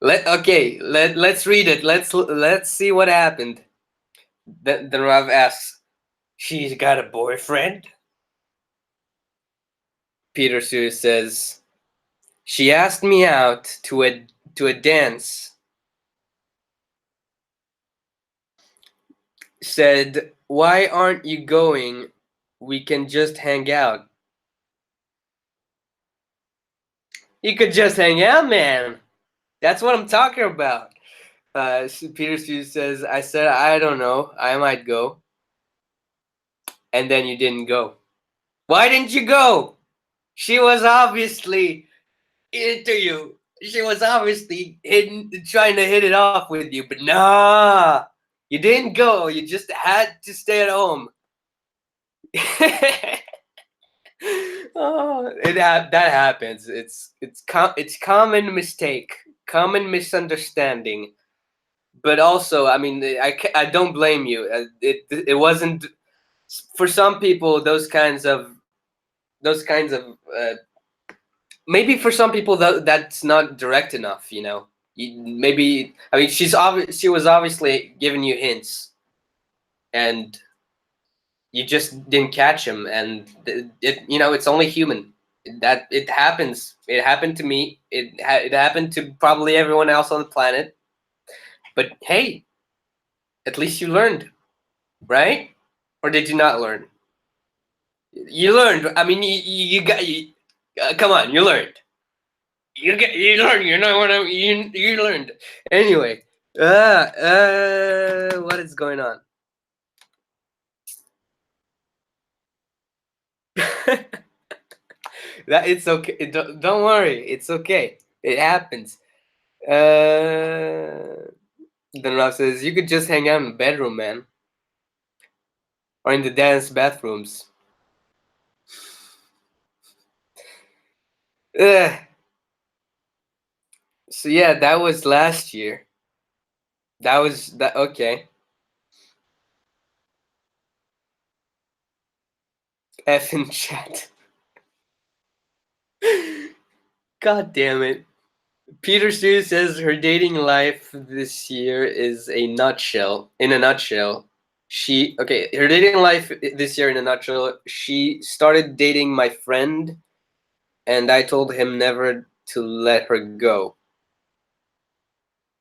let's read it. Let's see what happened. Then Rav asks, she's got a boyfriend? Peter Stu says, she asked me out to a dance. Said, why aren't you going? We can just hang out. You could just hang out, man. That's what I'm talking about. Peter Stu says, I said, I don't know. I might go. And then you didn't go. Why didn't you go? She was obviously into you. She was obviously trying to hit it off with you. But nah, you didn't go. You just had to stay at home. Oh, that happens. It's common mistake, common misunderstanding. But also, I mean, I don't blame you. It wasn't for some people. Those kinds of maybe for some people that's not direct enough. Maybe I mean she was obviously giving you hints, and you just didn't catch him, and it's only human. That it happens. It happened to me. It happened to probably everyone else on the planet. But hey, at least you learned, right? Or did you not learn? You learned. I mean, you got you. Come on, you learned. You learned. You know what you learned. Anyway, what is going on? That it's okay. Don't worry. It's okay. It happens. Then Ralph says, you could just hang out in the bedroom, man. Or in the dance bathrooms. Ugh. So yeah, that was last year. That was that okay. F in chat. God damn it. Peter Stu says her dating life this year is a nutshell. In a nutshell, her dating life this year in a nutshell. She started dating my friend, and I told him never to let her go.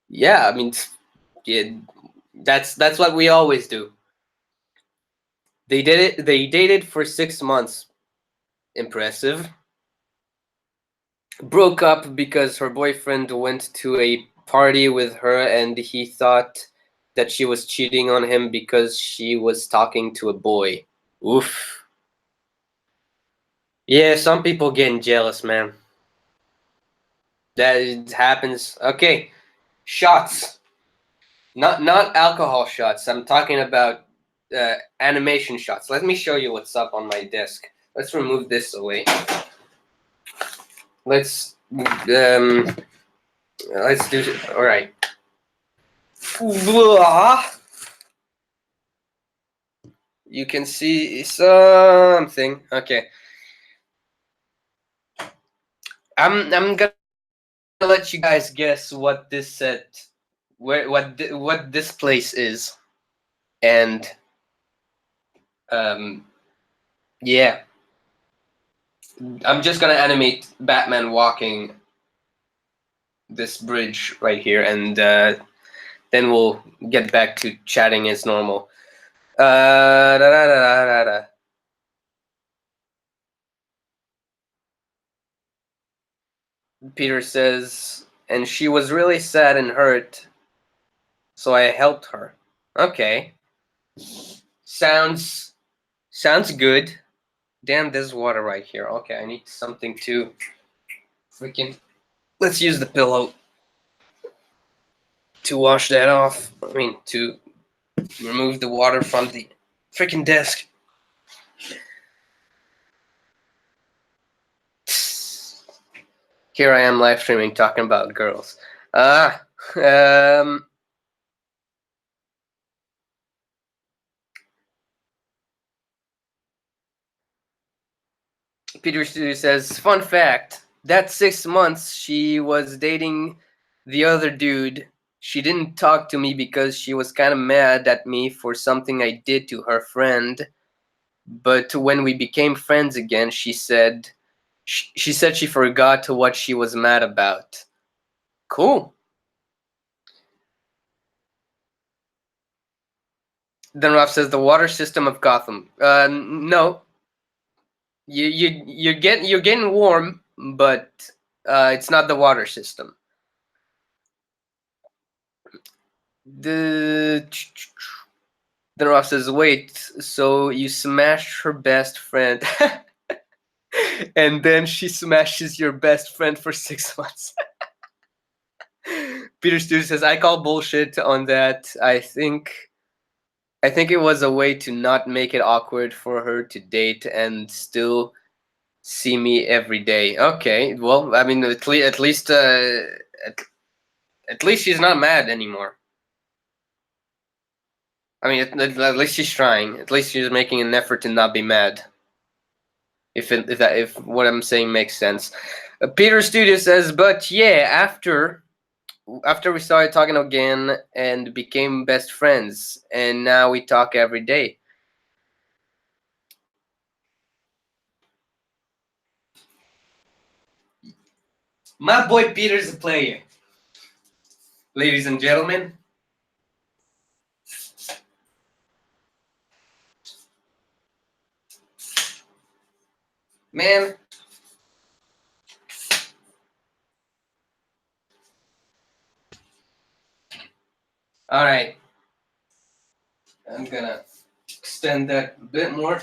Yeah, I mean, yeah, that's what we always do. They did it. They dated for 6 months. Impressive. Broke up because her boyfriend went to a party with her and he thought that she was cheating on him because she was talking to a boy. Oof. Yeah, some people getting jealous, man. That happens. Okay, shots. Not alcohol shots. I'm talking about animation shots. Let me show you what's up on my desk. Let's remove this away. Let's do. All right. You can see something. Okay. I'm gonna let you guys guess what this set, what this place is, and yeah, I'm just gonna animate Batman walking this bridge right here, and then we'll get back to chatting as normal. Da, da, da, da, da, da. Peter says, and she was really sad and hurt, so I helped her. Okay. Sounds good. Damn, there's water right here. Okay, I need something to freaking. Let's use the pillow to wash that off. I mean, to remove the water from the freaking desk. Here I am live streaming talking about girls. Peter Studio says, fun fact, that 6 months she was dating the other dude, she didn't talk to me because she was kind of mad at me for something I did to her friend. But when we became friends again, she said she forgot what she was mad about. Cool. Then Ralph says the water system of Gotham. No, you're getting warm, but it's not the water system. The Then Ralph says, wait, so you smashed her best friend, and then she smashes your best friend for 6 months. Peter Stu says, I call bullshit on that. I think it was a way to not make it awkward for her to date and still see me every day. Okay, well, I mean, at least she's not mad anymore. I mean, at least she's trying. At least she's making an effort to not be mad. If what I'm saying makes sense. Peter Studio says, but yeah, after we started talking again and became best friends, and now we talk every day. My boy Peter's a player. Ladies and gentlemen. Man. Alright. I'm gonna extend that a bit more.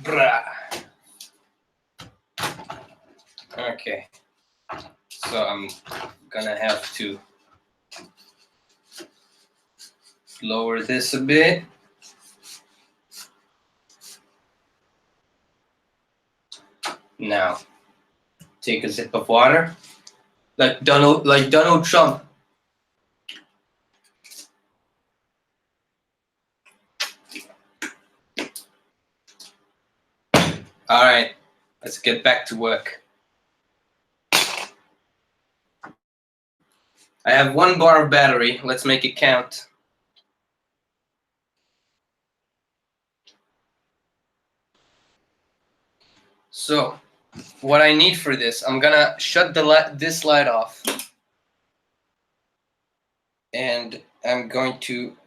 Bruh. Okay. So I'm gonna have to lower this a bit. Now, take a sip of water. Like Donald Trump. Alright, let's get back to work. I have 1 bar of battery. Let's make it count. So, what I need for this, I'm gonna shut this light off. And I'm going to...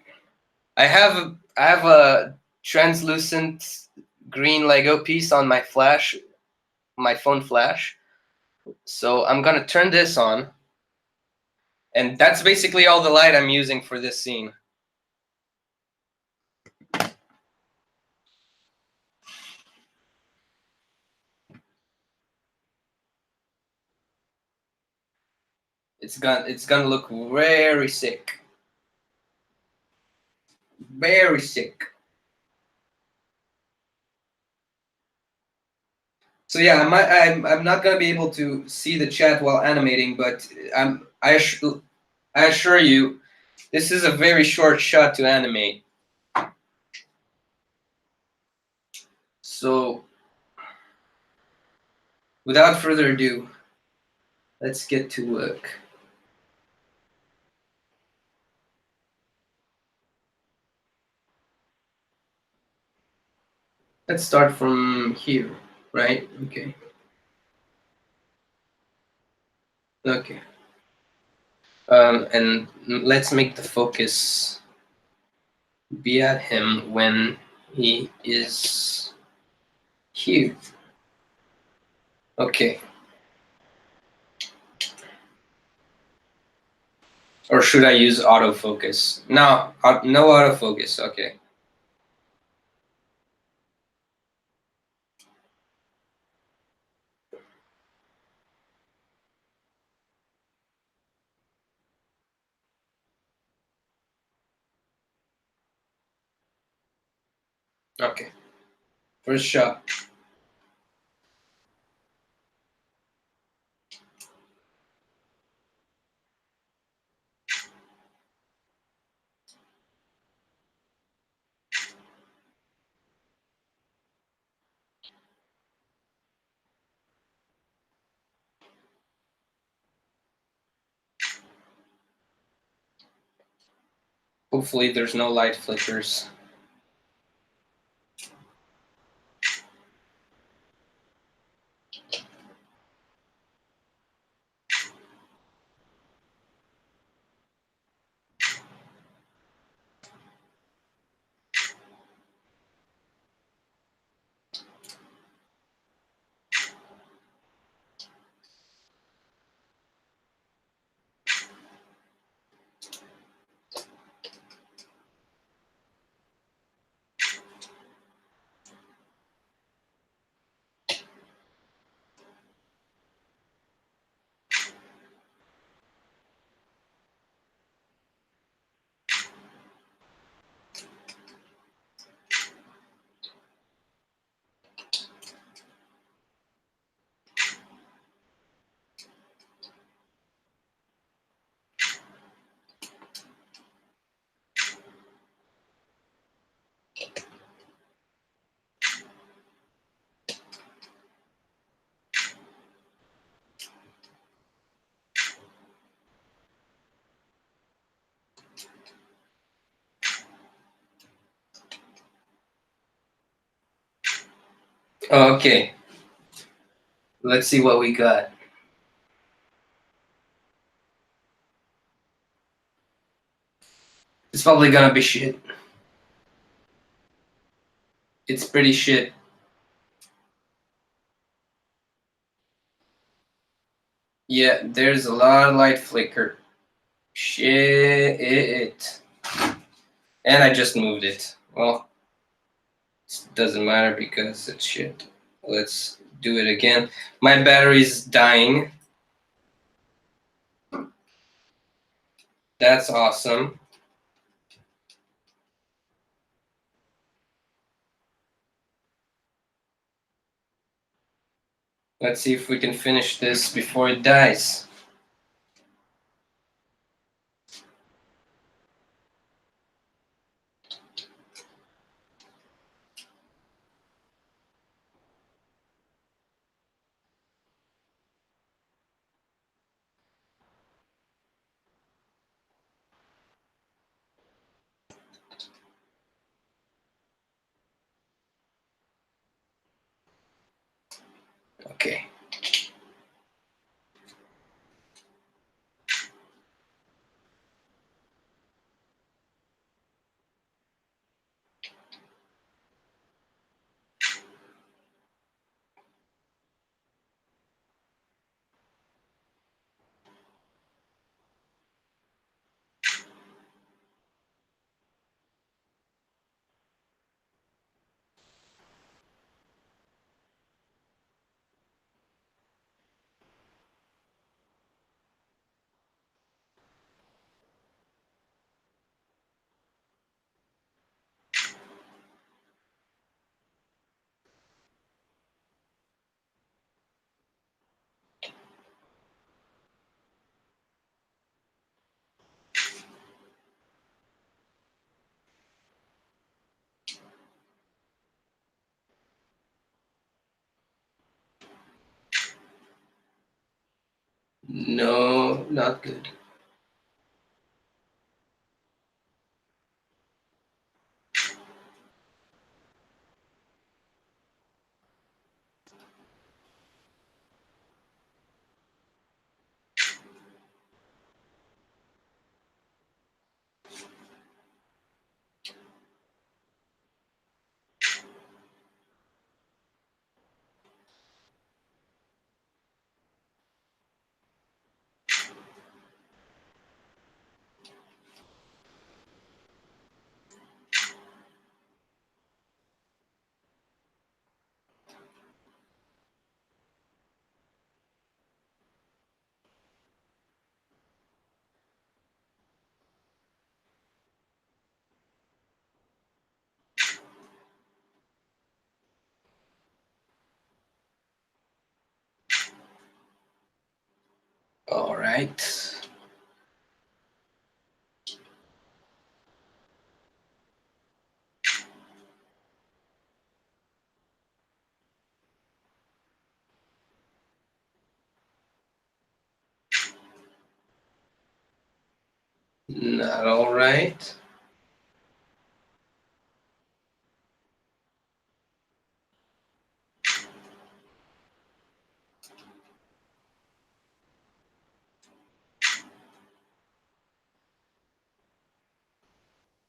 I have a translucent green Lego piece on my flash, my phone flash. So I'm gonna turn this on. And that's basically all the light I'm using for this scene. It's gonna look very sick. Very sick. So yeah, I'm not gonna be able to see the chat while animating, but I assure you, this is a very short shot to animate. So, without further ado, let's get to work. Let's start from here, right? Okay. Okay. And let's make the focus be at him when he is here. Okay. Or should I use autofocus? No, no autofocus. Okay. Okay. First shot. Hopefully there's no light flickers. Okay. Let's see what we got. It's probably gonna be shit. It's pretty shit. Yeah, there's a lot of light flicker. Shit. And I just moved it. Well, it doesn't matter because it's shit. Let's do it again. My battery's dying. That's awesome. Let's see if we can finish this before it dies. Okay. No, not good. All right. Not all right.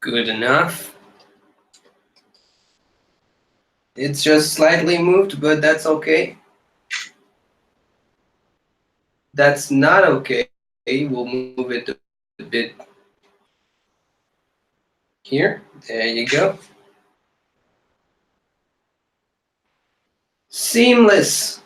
Good enough. It's just slightly moved, but that's okay. That's not okay. We'll move it a bit here. There you go. Seamless.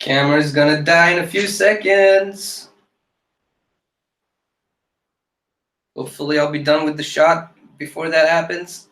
Camera's gonna die in a few seconds. Hopefully I'll be done with the shot before that happens.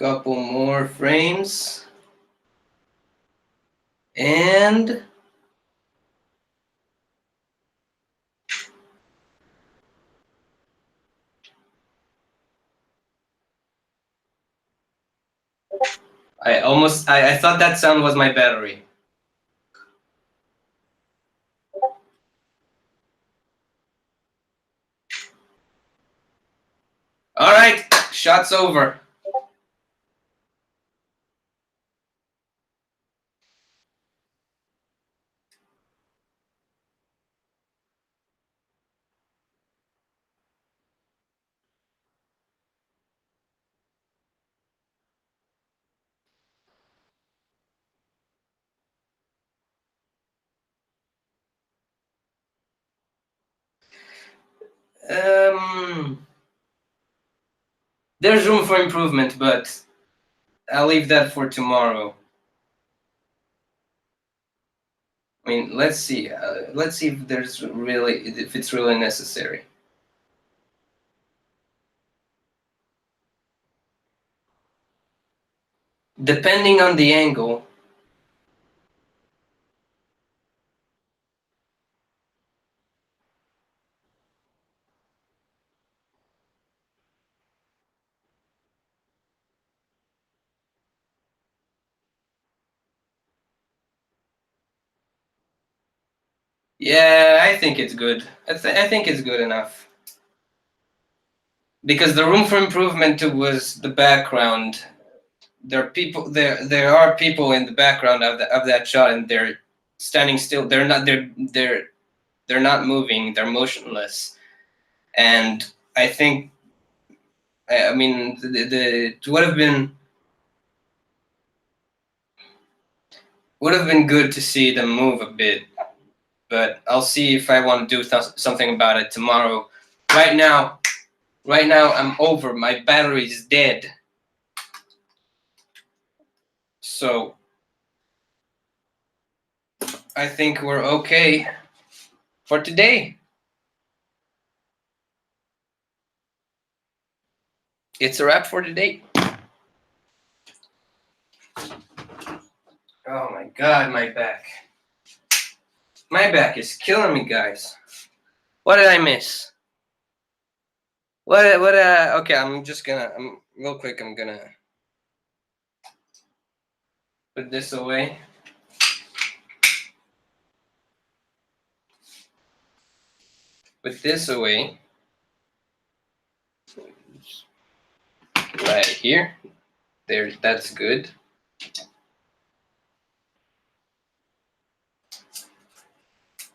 Couple more frames. And I thought that sound was my battery. All right. Shot's over. There's room for improvement, but I'll leave that for tomorrow. I mean, let's see. Let's see if it's really necessary. Depending on the angle. Yeah, I think it's good. I think it's good enough. Because the room for improvement was the background. There are people in the background of that shot, and they're standing still. They're not moving. They're motionless. And I think, I mean, it would have been good to see them move a bit. But I'll see if I want to do something about it tomorrow. Right now, I'm over. My battery is dead. So I think we're okay for today. It's a wrap for today. Oh my god, my back. My back is killing me, guys. What did I miss? Okay, real quick, I'm gonna put this away. Put this away. Right here. There, that's good.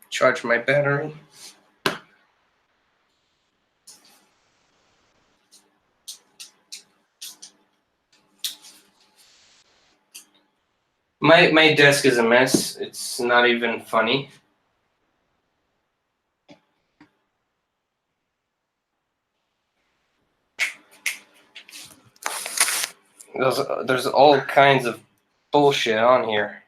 Charge my battery. My desk is a mess. It's not even funny. There's all kinds of bullshit on here.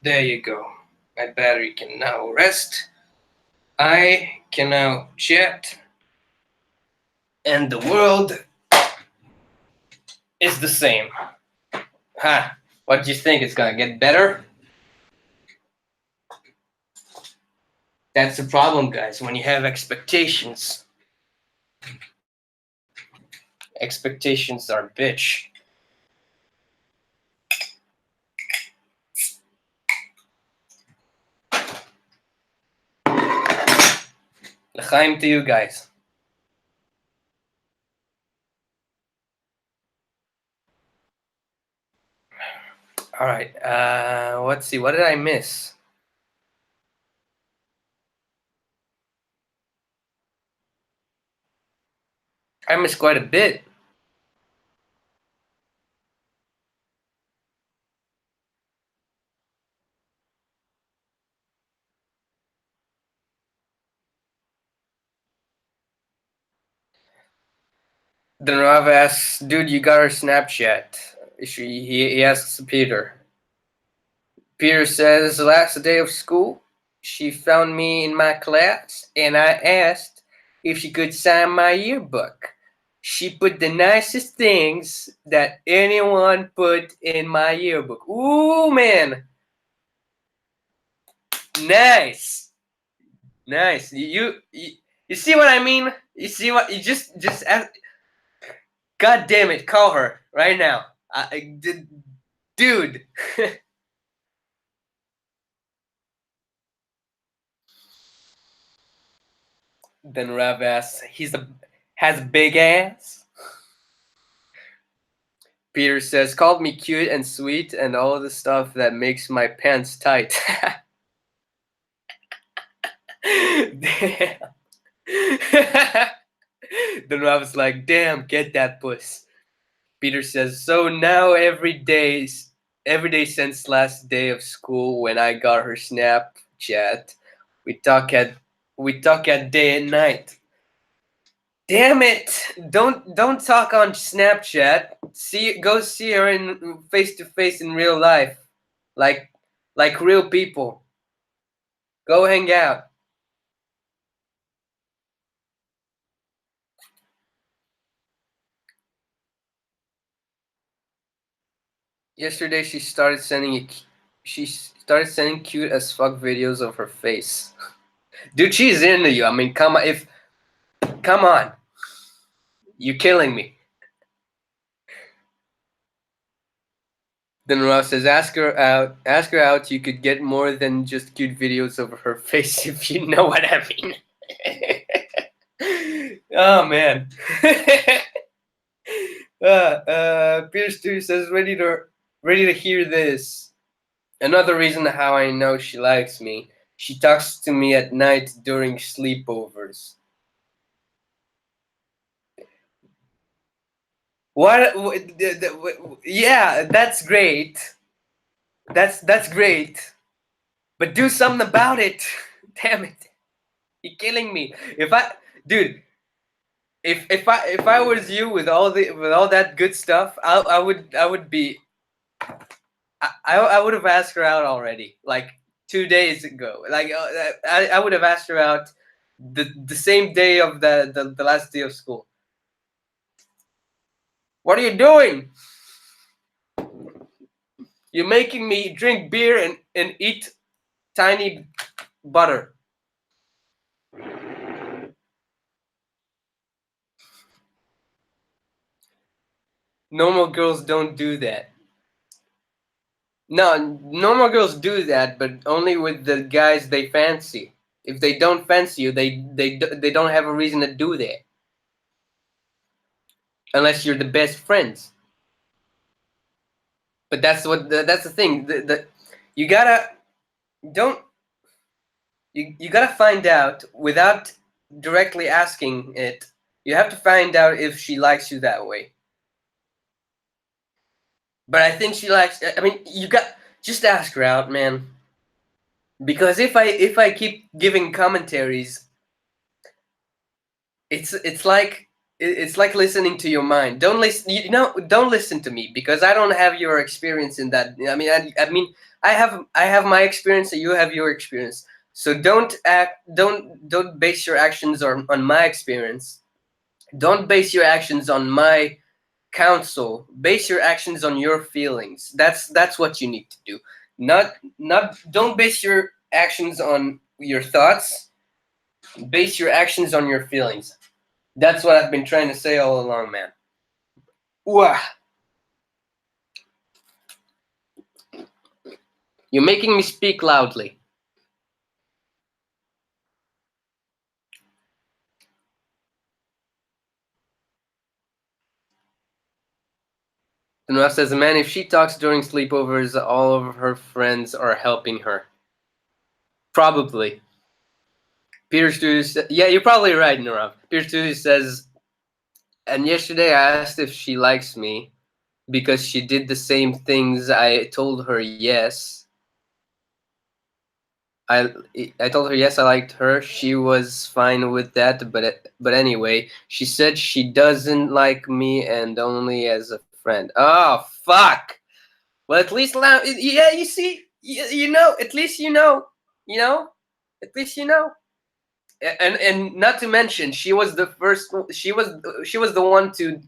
There you go. My battery can now rest. I can now chat. And the world is the same. Ha! What do you think? It's gonna get better? That's the problem, guys, when you have expectations. Expectations are bitch. L'chaim to you guys. All right. Let's see. What did I miss? I missed quite a bit. Then Rav asks, dude, you got her Snapchat. He asks Peter. Peter says, the last day of school, she found me in my class, and I asked if she could sign my yearbook. She put the nicest things that anyone put in my yearbook. Ooh, man. Nice. Nice. You You see what I mean? You see what you just God damn it, call her right now. Dude. Then Rav asks, has a big ass? Peter says, called me cute and sweet and all the stuff that makes my pants tight. Damn. Then Rav's like, damn, get that puss. Peter says, so now every day since last day of school when I got her Snapchat, we talk at day and night. Damn it! Don't talk on Snapchat. Go see her in face to face in real life, like real people. Go hang out. Yesterday she started sending cute as fuck videos of her face. Dude, she's into you. I mean, come on, you're killing me. Then Ross says, ask her out. You could get more than just cute videos of her face, if you know what I mean. Oh man. Peter Stu says, ready to hear this. Another reason how I know she likes me. She talks to me at night during sleepovers. Yeah, that's great. That's great. But do something about it. Damn it. You're killing me. Dude, if I was you with all that good stuff, I would be I would have asked her out already, like 2 days ago. Like I would have asked her out the same day of the last day of school. What are you doing? You're making me drink beer and eat tiny butter. Normal girls don't do that. No, normal girls do that, but only with the guys they fancy. If they don't fancy you, they don't have a reason to do that. Unless you're the best friends. But that's the thing. You gotta don't you gotta find out without directly asking it. You have to find out if she likes you that way. But I think she likes. I mean, you got just ask her out, man. Because if I keep giving commentaries, it's like listening to your mind. Don't listen. Don't listen to me because I don't have your experience in that. I mean, I have my experience and you have your experience. So don't base your actions on my experience. Don't base your actions on my counsel. Base your actions on your feelings. That's what you need to do. Not don't base your actions on your thoughts. Base your actions on your feelings. That's what I've been trying to say all along, man. Wah. You're making me speak loudly. Noah says, man, if she talks during sleepovers, all of her friends are helping her. Probably. Peter Studios, yeah, you're probably right, Nurav. Peter Studios says, and yesterday I asked if she likes me because she did the same things. I told her yes. I told her yes, I liked her. She was fine with that, but anyway, she said she doesn't like me and only as a friend. Oh fuck! Well, at least yeah, you see, you know, at least at least you know. And not to mention, she was the first. She was the one to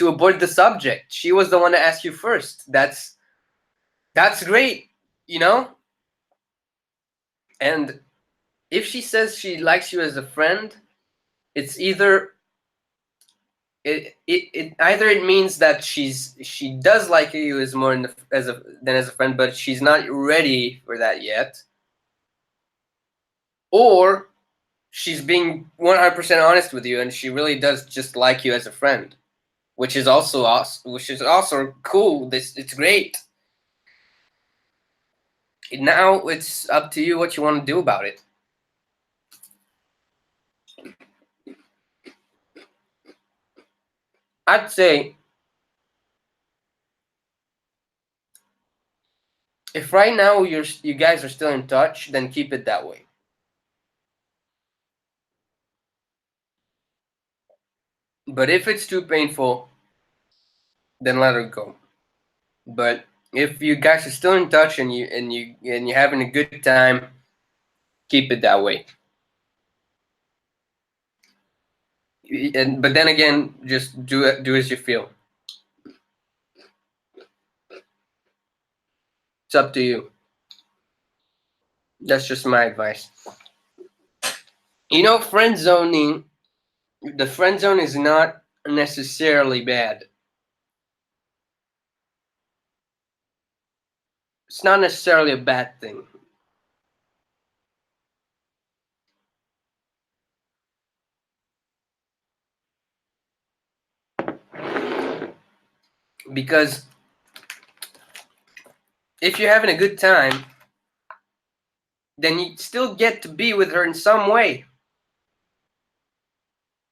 avoid the subject. She was the one to ask you first. That's great, you know. And if she says she likes you as a friend, it's either it means that she does like you as more than as a friend, but she's not ready for that yet, or she's being 100% honest with you and she really does just like you as a friend, which is also awesome, which is also cool. It's great. Now it's up to you what you want to do about it. I'd say if right now you guys are still in touch, then keep it that way. But if it's too painful, then let her go. But if you guys are still in touch and you're having a good time, keep it that way. But then again, just do as you feel. It's up to you. That's just my advice. You know, friend zoning. The friend zone is not necessarily bad. It's not necessarily a bad thing. Because if you're having a good time, then you still get to be with her in some way.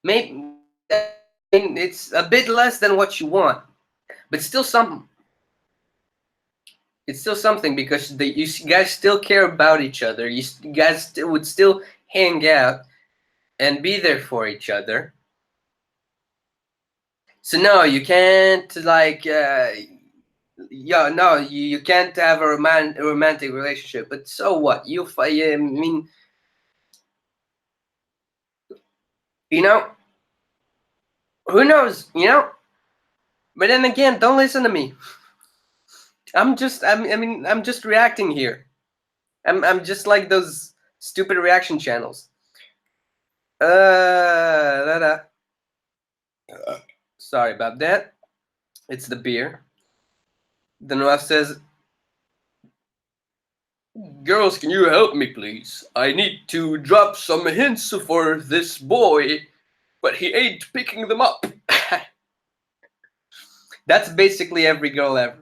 Maybe it's a bit less than what you want, but still something. It's still something because you guys still care about each other. You guys would still hang out and be there for each other. So no, you can't like no, you can't have a romantic relationship. But so what? I mean, you know, who knows? You know. But then again, don't listen to me. I'm just reacting here. I'm just like those stupid reaction channels. Da, da. Sorry about that. It's the beer. The Noah says, "Girls, can you help me, please? I need to drop some hints for this boy, but he ain't picking them up." That's basically every girl ever.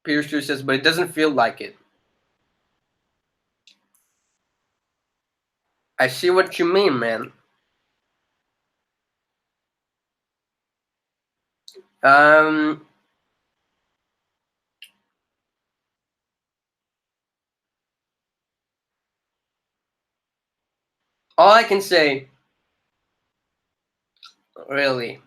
Pierce says, but it doesn't feel like it. I see what you mean, man. Um, all I can say, really,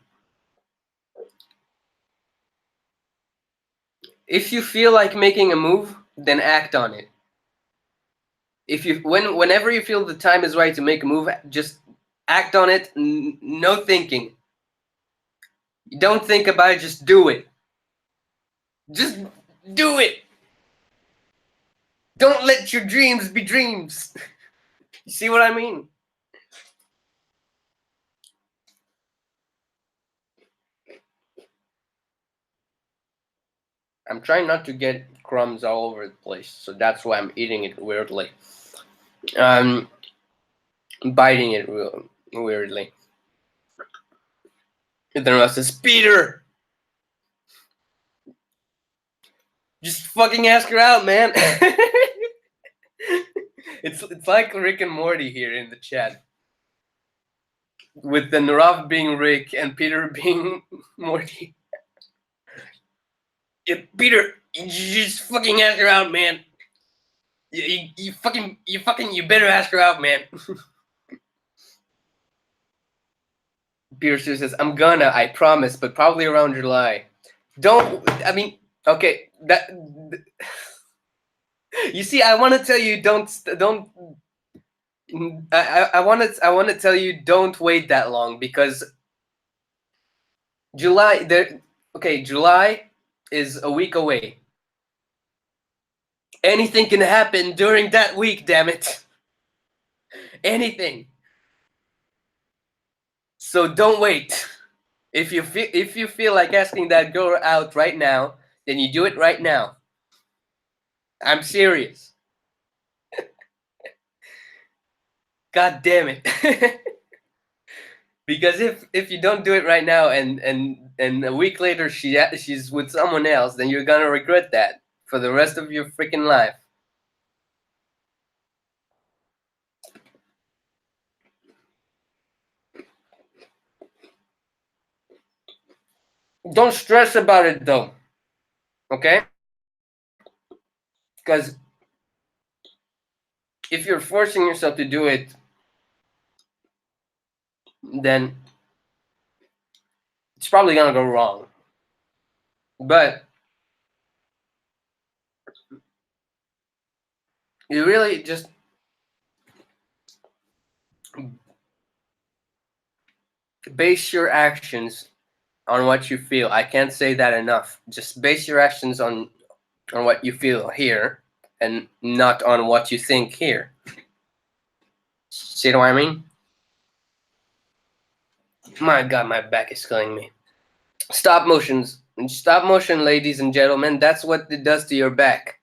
if you feel like making a move, then act on it. If you whenever you feel the time is right to make a move, just act on it. No thinking. Don't think about it. Just do it. Just do it. Don't let your dreams be dreams. You see what I mean? I'm trying not to get crumbs all over the place, so that's why I'm eating it weirdly. Biting it weirdly. And then I says, Peter, just fucking ask her out, man. It's like Rick and Morty here in the chat, with the Narav being Rick and Peter being Morty. Yeah, Peter, you just fucking ask her out, man. You better ask her out, man. Peter says, "I'm gonna, I promise, but probably around July." Don't. I mean, okay, that. You see, I want to tell you, don't. I want to tell you, don't wait that long, because July there. Okay, July is a week away. Anything can happen during that week, damn it. Anything. So don't wait. If you feel like asking that girl out right now, then you do it right now. I'm serious. God damn it. Because if you don't do it right now and a week later she's with someone else, then you're gonna regret that for the rest of your freaking life. Don't stress about it though, okay? Because if you're forcing yourself to do it, then it's probably gonna go wrong. But you really just base your actions on what you feel. I can't say that enough. Just base your actions on what you feel here and not on what you think here. See what I mean? My God, my back is killing me. Stop motions. Stop motion, ladies and gentlemen. That's what it does to your back.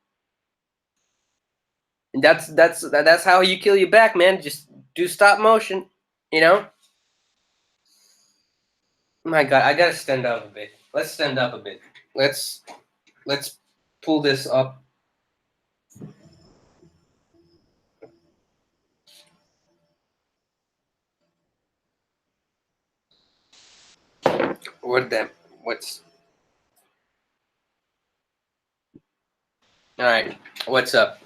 And that's how you kill your back, man. Just do stop motion. You know? My God, I gotta stand up a bit. Let's stand up a bit. Let's pull this up. What's all right? What's up?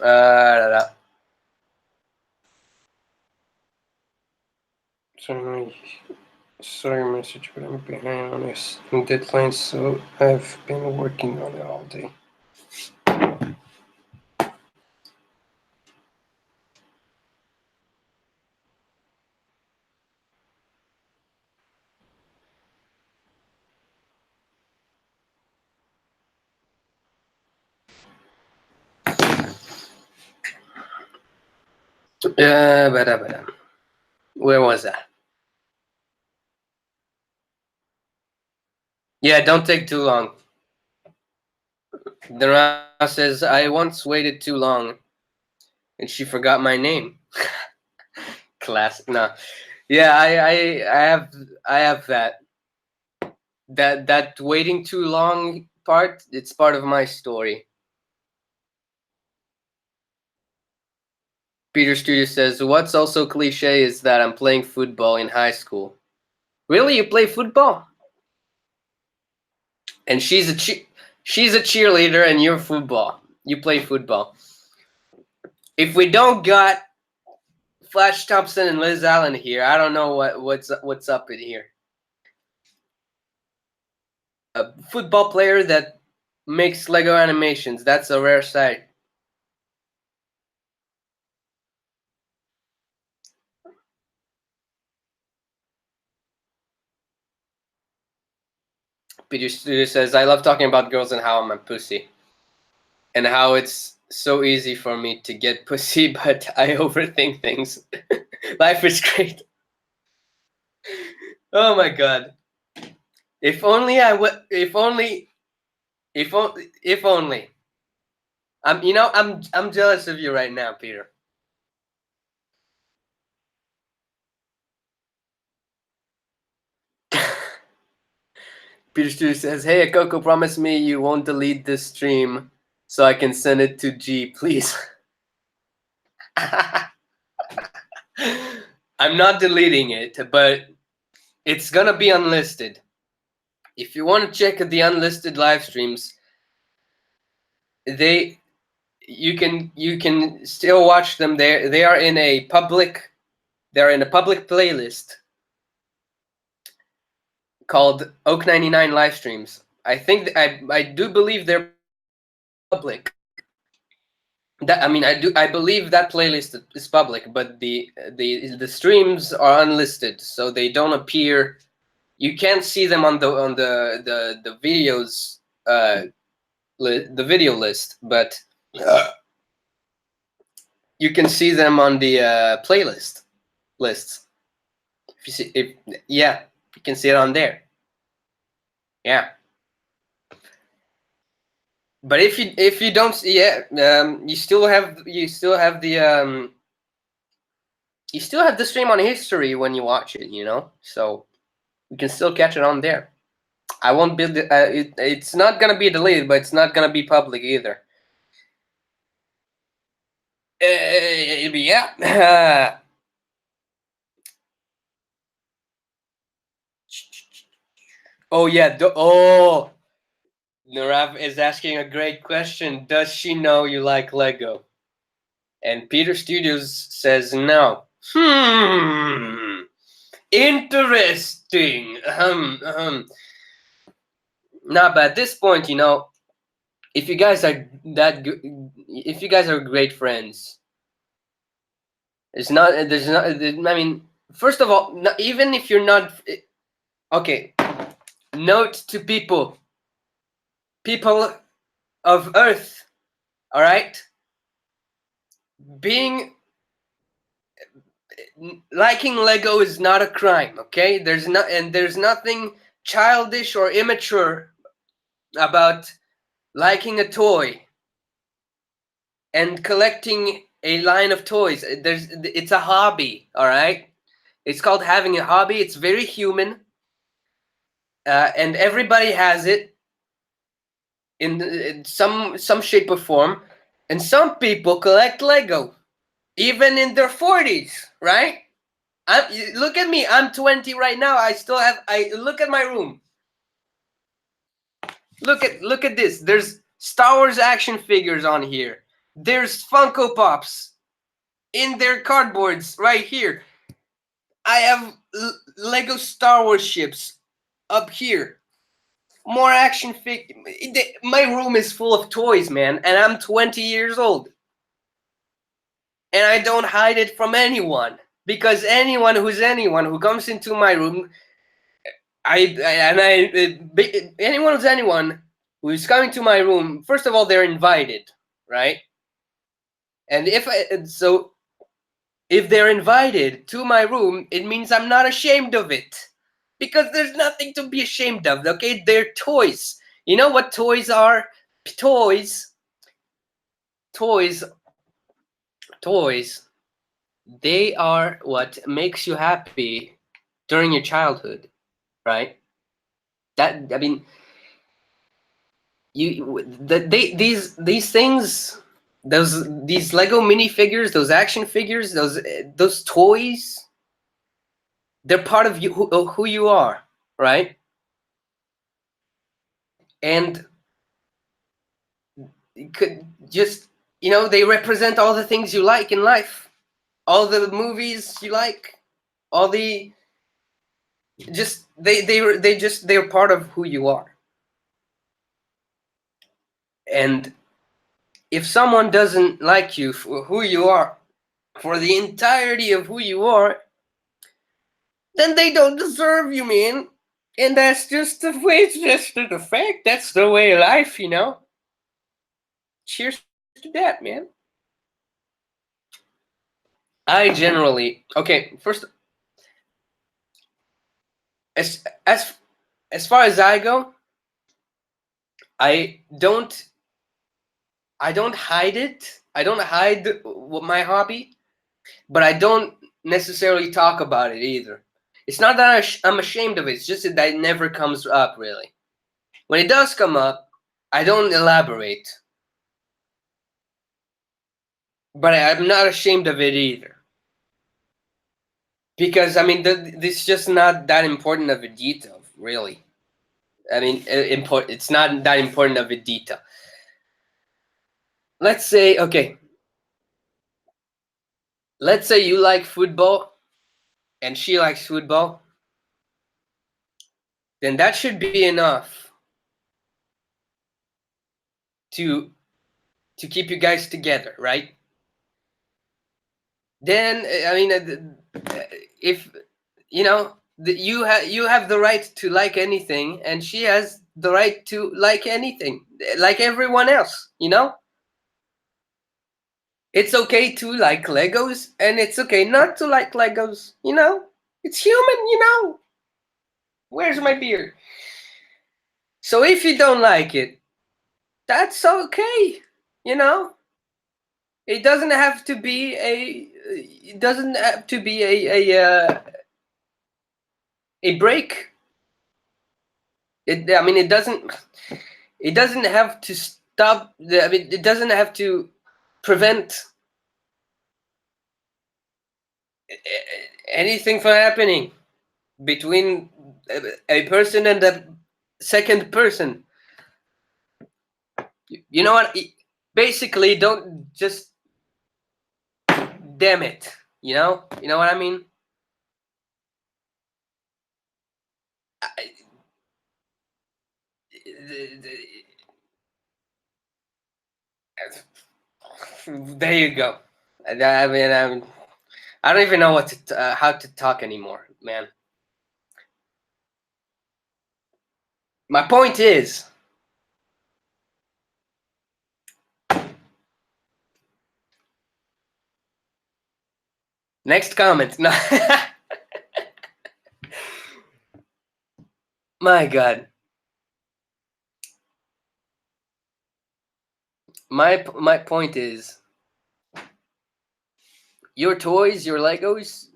Sorry, message, but I'm behind on this deadline, so I've been working on it all day. Where was that? Yeah, don't take too long. Dara says, I once waited too long and she forgot my name. Classic. No. Yeah, I have that waiting too long part. It's part of my story. Peter Studio says, what's also cliche is that I'm playing football in high school. Really? You play football? And she's a cheerleader and you're football. You play football. If we don't got Flash Thompson and Liz Allen here, I don't know what's up in here. A football player that makes Lego animations. That's a rare sight. Peter Studio says, I love talking about girls and how I'm a pussy. And how it's so easy for me to get pussy, but I overthink things. Life is great. Oh my God. If only I would. If only. If only. I'm jealous of you right now, Peter. Peter Studio says, hey, Coco, promise me you won't delete this stream so I can send it to G, please. I'm not deleting it, but it's gonna be unlisted. If you want to check the unlisted live streams, you can still watch them there. They are in a public playlist called Oak 99 live streams. I think I do believe they're public. I believe that playlist is public, but the streams are unlisted, so they don't appear. You can't see them on the videos, the video list, but you can see them on the playlist lists. If you see, yeah, you can see it on there. Yeah. But if you don't, you still have the stream on history when you watch it, you know, so you can still catch it on there. I won't build it. It's not gonna be deleted, but it's not gonna be public either. Yeah. Oh yeah. Nurav is asking a great question. Does she know you like Lego? And Peter Studios says no. Interesting. Nah, but at this point, you know, if you guys are if you guys are great friends, there's not. I mean, first of all, even if you're not, okay. Note to people of Earth. All right, liking Lego is not a crime. Okay, there's nothing childish or immature about liking a toy and collecting a line of toys. It's a hobby. All right, it's called having a hobby. It's very human, and everybody has it in some shape or form. And some people collect Lego even in their 40s, right? Look at me. I'm 20 right now. I look at my room. Look at this. There's Star Wars action figures on here. There's Funko Pops in their cardboards right here. I have Lego Star Wars ships up here. More action figures. My room is full of toys, man, and I'm 20 years old. And I don't hide it from anyone, because anyone who comes into my room, anyone who's coming to my room, first of all, they're invited, right? And if they're invited to my room, it means I'm not ashamed of it, because there's nothing to be ashamed of. Okay, they're toys. You know what toys are? Toys. They are what makes you happy during your childhood, right? That, I mean, these things, these Lego minifigures, those action figures, those toys, they're part of you, who you are, right? And you could just, you know, they represent all the things you like in life, all the movies you like, all the just they're part of who you are. And if someone doesn't like you for who you are, for the entirety of who you are, then they don't deserve you, man. And that's just the way. It's just the fact. That's the way of life, you know. Cheers to that, man. I generally, okay. First, as far as I go, I don't hide it. I don't hide my hobby, but I don't necessarily talk about it either. It's not that I'm ashamed of it. It's just that it never comes up, really. When it does come up, I don't elaborate. But I'm not ashamed of it either. Because, I mean, this is just not that important of a detail, really. I mean, it's not that important of a detail. Let's say, okay. Let's say you like football and she likes football. Then that should be enough to keep you guys together, right? Then, I mean, if, you know, You have the right to like anything, and she has the right to like anything, like everyone else. It's okay to like Legos, and it's okay not to like Legos. It's human. Where's my beer? So if you don't like it, that's okay. You know, it doesn't have to be a. It doesn't have to be a break. I mean, it doesn't. It doesn't have to stop. I mean, it doesn't have to prevent anything from happening between a person and a second person. You know what? Basically, don't just damn it. You know what I mean? There you go. I mean, I don't even know how to talk anymore, man. My point is, next comment. No. My God. My point is, your toys, your Legos,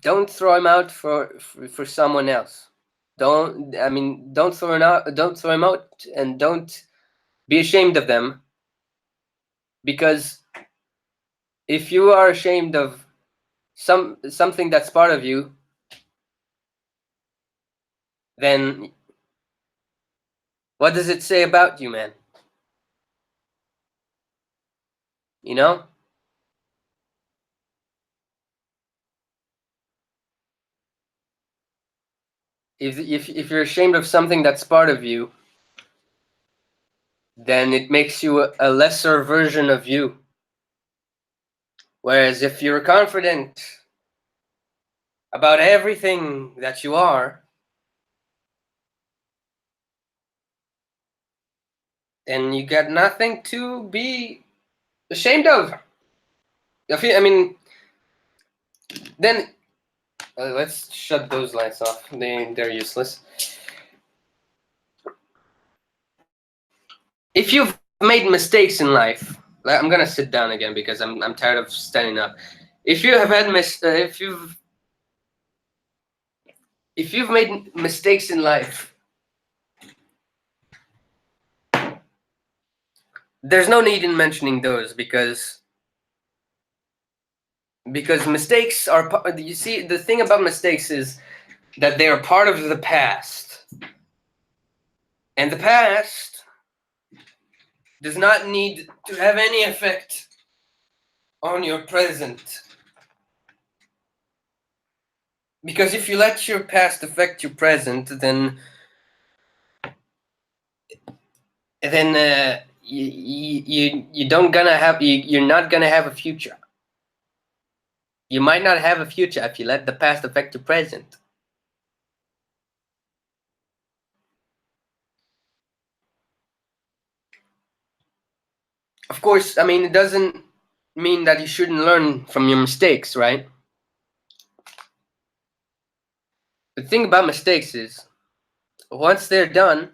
don't throw them out for someone else. Don't throw them out. Don't throw them out, and don't be ashamed of them. Because if you are ashamed of something that's part of you, then what does it say about you, man? You know? If you're ashamed of something that's part of you, then it makes you a lesser version of you. Whereas if you're confident about everything that you are, then you got nothing to be ashamed of. I mean, then let's shut those lights off. They're useless. If you've made mistakes in life, I'm gonna sit down again because I'm tired of standing up. If you have had if you've made mistakes in life, there's no need in mentioning those because mistakes are. You see, the thing about mistakes is that they are part of the past, and the past does not need to have any effect on your present. Because if you let your past affect your present, then you don't gonna have you're not gonna have a future. You might not have a future if you let the past affect your present. Of course, I mean, it doesn't mean that you shouldn't learn from your mistakes, right? The thing about mistakes is, once they're done,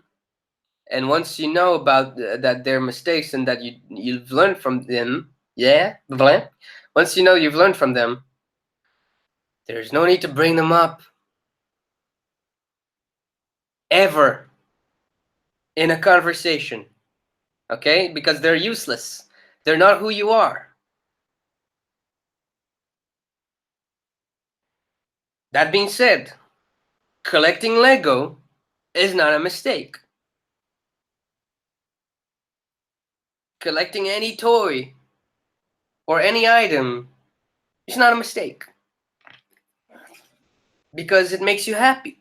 and once you know about that they're mistakes and that you've learned from them, yeah, once you know you've learned from them, there's no need to bring them up ever in a conversation, okay? Because they're useless. They're not who you are. That being said, collecting Lego is not a mistake. Collecting any toy or any item is not a mistake because it makes you happy.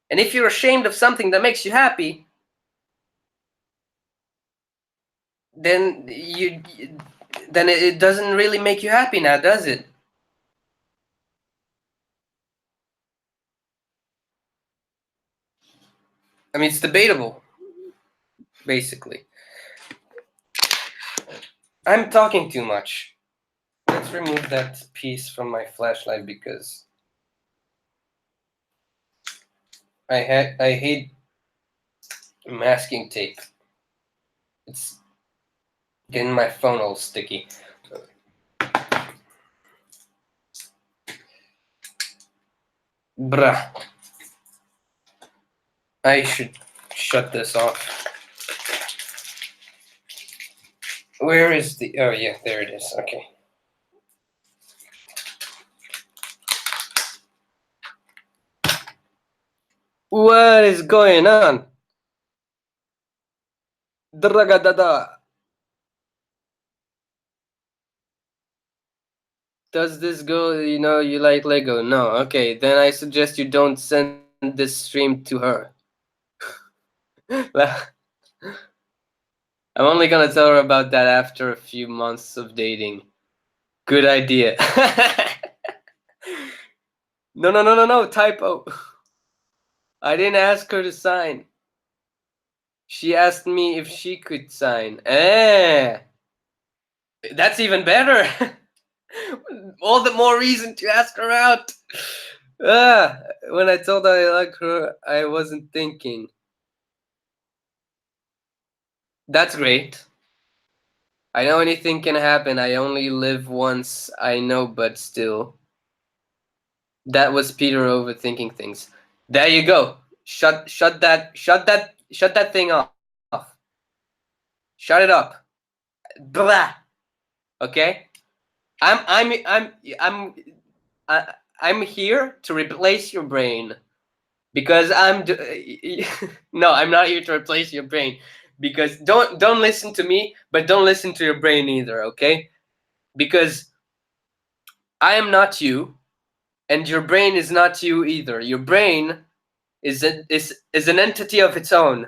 And if you're ashamed of something that makes you happy, then it doesn't really make you happy now, does it? I mean, it's debatable, basically. I'm talking too much. Let's remove that piece from my flashlight because I hate masking tape. It's getting my phone all sticky. Bruh. I should shut this off. Where is the... Oh, yeah, there it is. Okay. What is going on? Dragadada. Does this go, you know, you like Lego? No. Okay, then I suggest you don't send this stream to her. I'm only gonna tell her about that after a few months of dating. Good idea. No, typo. I didn't ask her to sign. She asked me if she could sign. That's even better. All the more reason to ask her out. When I told her I like her, I wasn't thinking. That's great. I know anything can happen. I only live once. I know, but still. That was Peter overthinking things. There you go. Shut that thing off. Shut it up. Blah. Okay? I'm here to replace your brain because no, I'm not here to replace your brain because don't listen to me, but don't listen to your brain either, okay? Because I am not you, and your brain is not you either. Your brain is an entity of its own.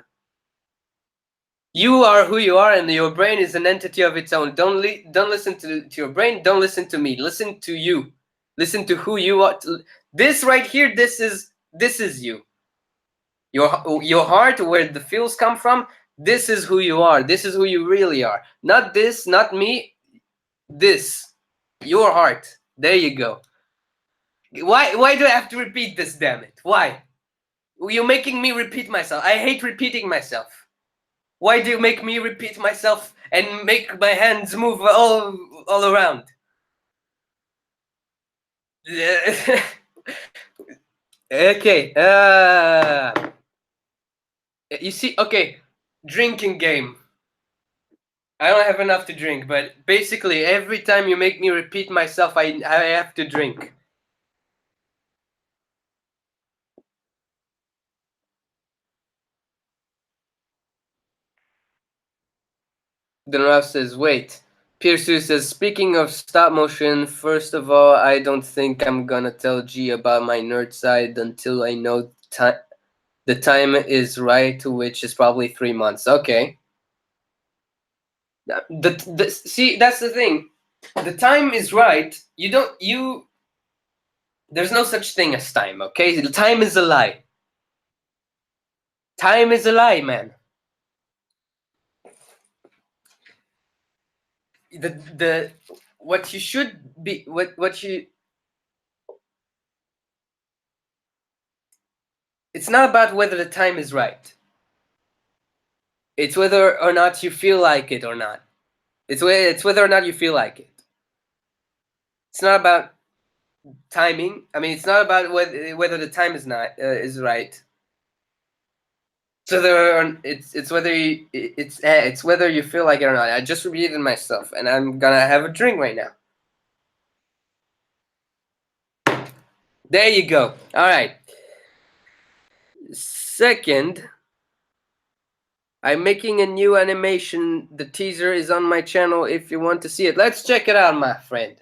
You are who you are, and your brain is an entity of its own. Don't listen to your brain. Don't listen to me. Listen to you. Listen to who you are. This right here, this is you. Your heart, where the feels come from. This is who you are. This is who you really are. Not this, not me. This, your heart. There you go. Why do I have to repeat this? Damn it! Why? You're making me repeat myself. I hate repeating myself. Why do you make me repeat myself and make my hands move all around? Okay. You see, okay, drinking game. I don't have enough to drink, but basically every time you make me repeat myself, I have to drink. Then Ralph says, wait. Piersu says, speaking of stop motion, first of all, I don't think I'm gonna tell G about my nerd side until I know the time is right, which is probably 3 months. Okay. See, that's the thing. The time is right. There's no such thing as time, okay? The time is a lie. Time is a lie, man. What you should be what you it's not about whether the time is right. It's whether or not you feel like it or not. It's whether or not you feel like it. It's not about timing. I mean, it's not about whether the time is not is right. So it's whether you feel like it or not. I just repeated myself, and I'm gonna have a drink right now. There you go. All right. Second, I'm making a new animation. The teaser is on my channel if you want to see it. Let's check it out, my friend.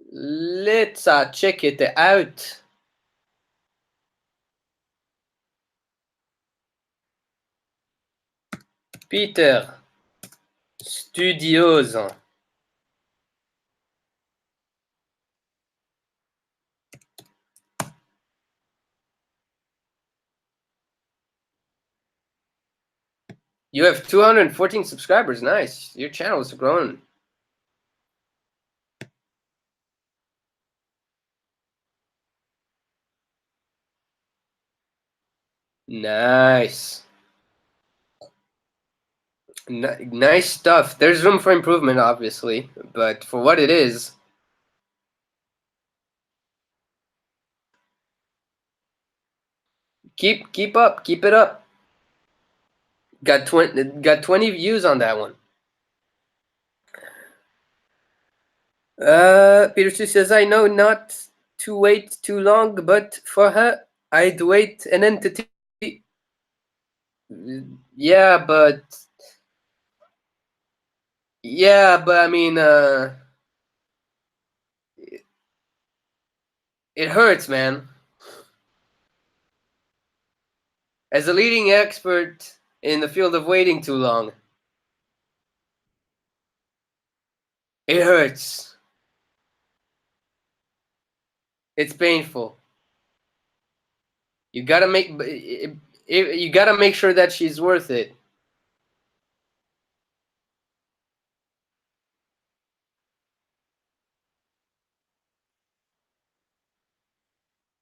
Let's check it out. Peter Studios. You have 214 subscribers. Nice. Your channel is growing. Nice. Nice stuff. There's room for improvement, obviously, but for what it is, keep up, keep it up. Got 20 views on that one. Peter Sue says, I know not to wait too long, but for her, I'd wait an entity. Yeah, but I mean, it hurts, man. As a leading expert in the field of waiting too long, it hurts. It's painful. You gotta make sure that she's worth it.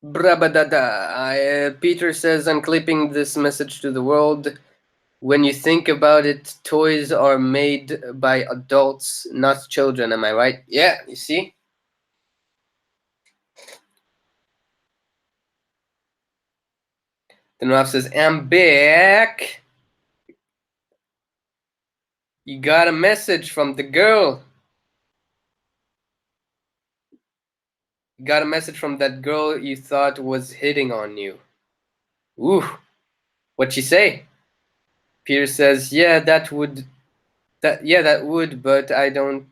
Brabadada. Peter says, I'm clipping this message to the world. When you think about it, toys are made by adults, not children. Am I right? Yeah, you see? Then Ralph says, I'm back. You got a message from the girl. You got a message from that girl you thought was hitting on you. Ooh. What'd she say? Peter says, yeah, that would, but I don't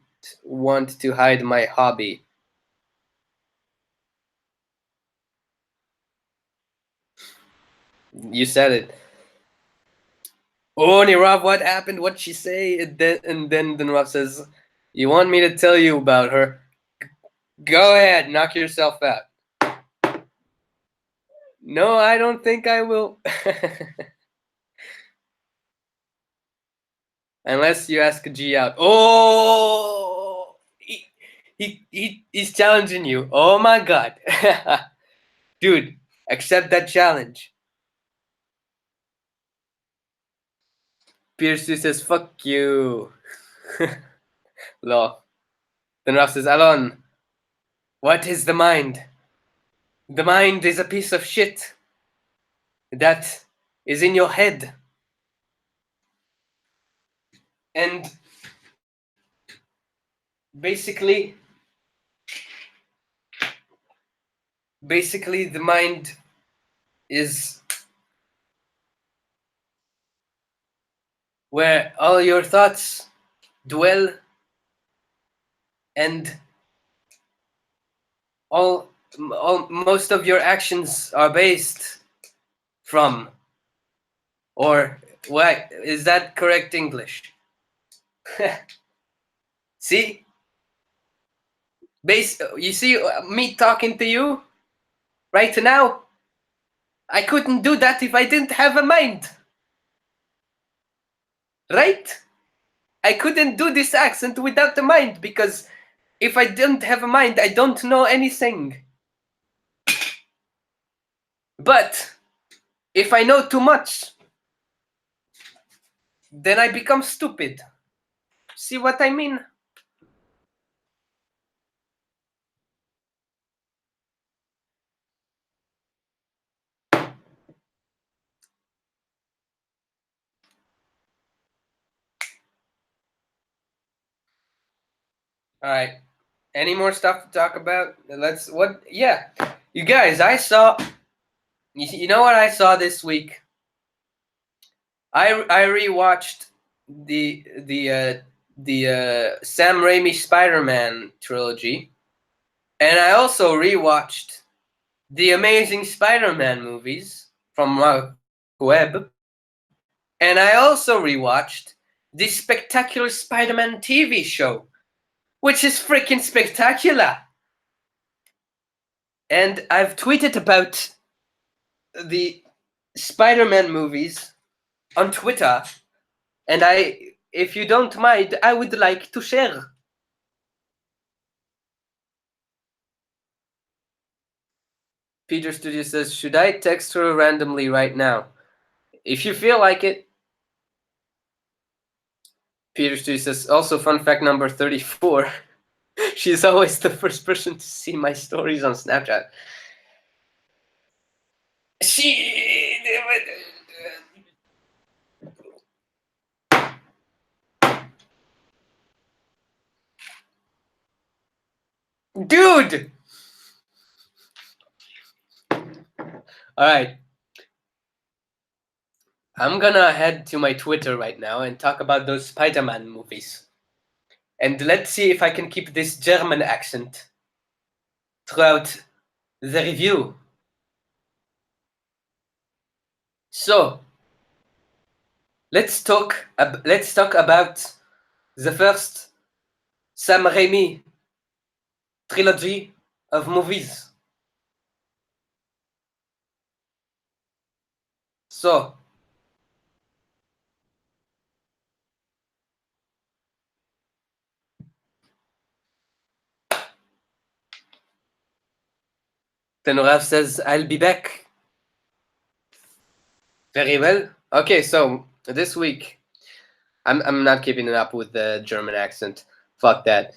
want to hide my hobby. You said it. Oh, Nirav, what happened? What'd she say? And then Nirav says, you want me to tell you about her? Go ahead, knock yourself out. No, I don't think I will. Unless you ask G out. Oh, he's challenging you. Oh my god. Dude, accept that challenge. Pierce says, fuck you. Law. Then Ralph says, Alon, what is the mind? The mind is a piece of shit that is in your head. And basically the mind is where all your thoughts dwell, and all most of your actions are based from. Or what is that correct English? See, you see me talking to you right now. I couldn't do that if I didn't have a mind, right? I couldn't do this accent without a mind, because if I didn't have a mind, I don't know anything. But if I know too much, then I become stupid. See what I mean? All right. Any more stuff to talk about? Yeah. You guys, I saw. You know what I saw this week? I rewatched the Sam Raimi Spider-Man trilogy, and I also rewatched the Amazing Spider-Man movies from Mark Webb, and I also rewatched the Spectacular Spider-Man TV show, which is freaking spectacular. And I've tweeted about the Spider-Man movies on Twitter And if you don't mind, I would like to share. Peter Studio says, should I text her randomly right now? If you feel like it. Peter Studio says, also fun fact number 34. She's always the first person to see my stories on Snapchat. Dude! Alright. I'm gonna head to my Twitter right now and talk about those Spider-Man movies. And let's see if I can keep this German accent throughout the review. So, let's talk about the first Sam Raimi trilogy of movies. So, Tenorav says, I'll be back. Very well. Okay, so this week, I'm not keeping it up with the German accent. Fuck that.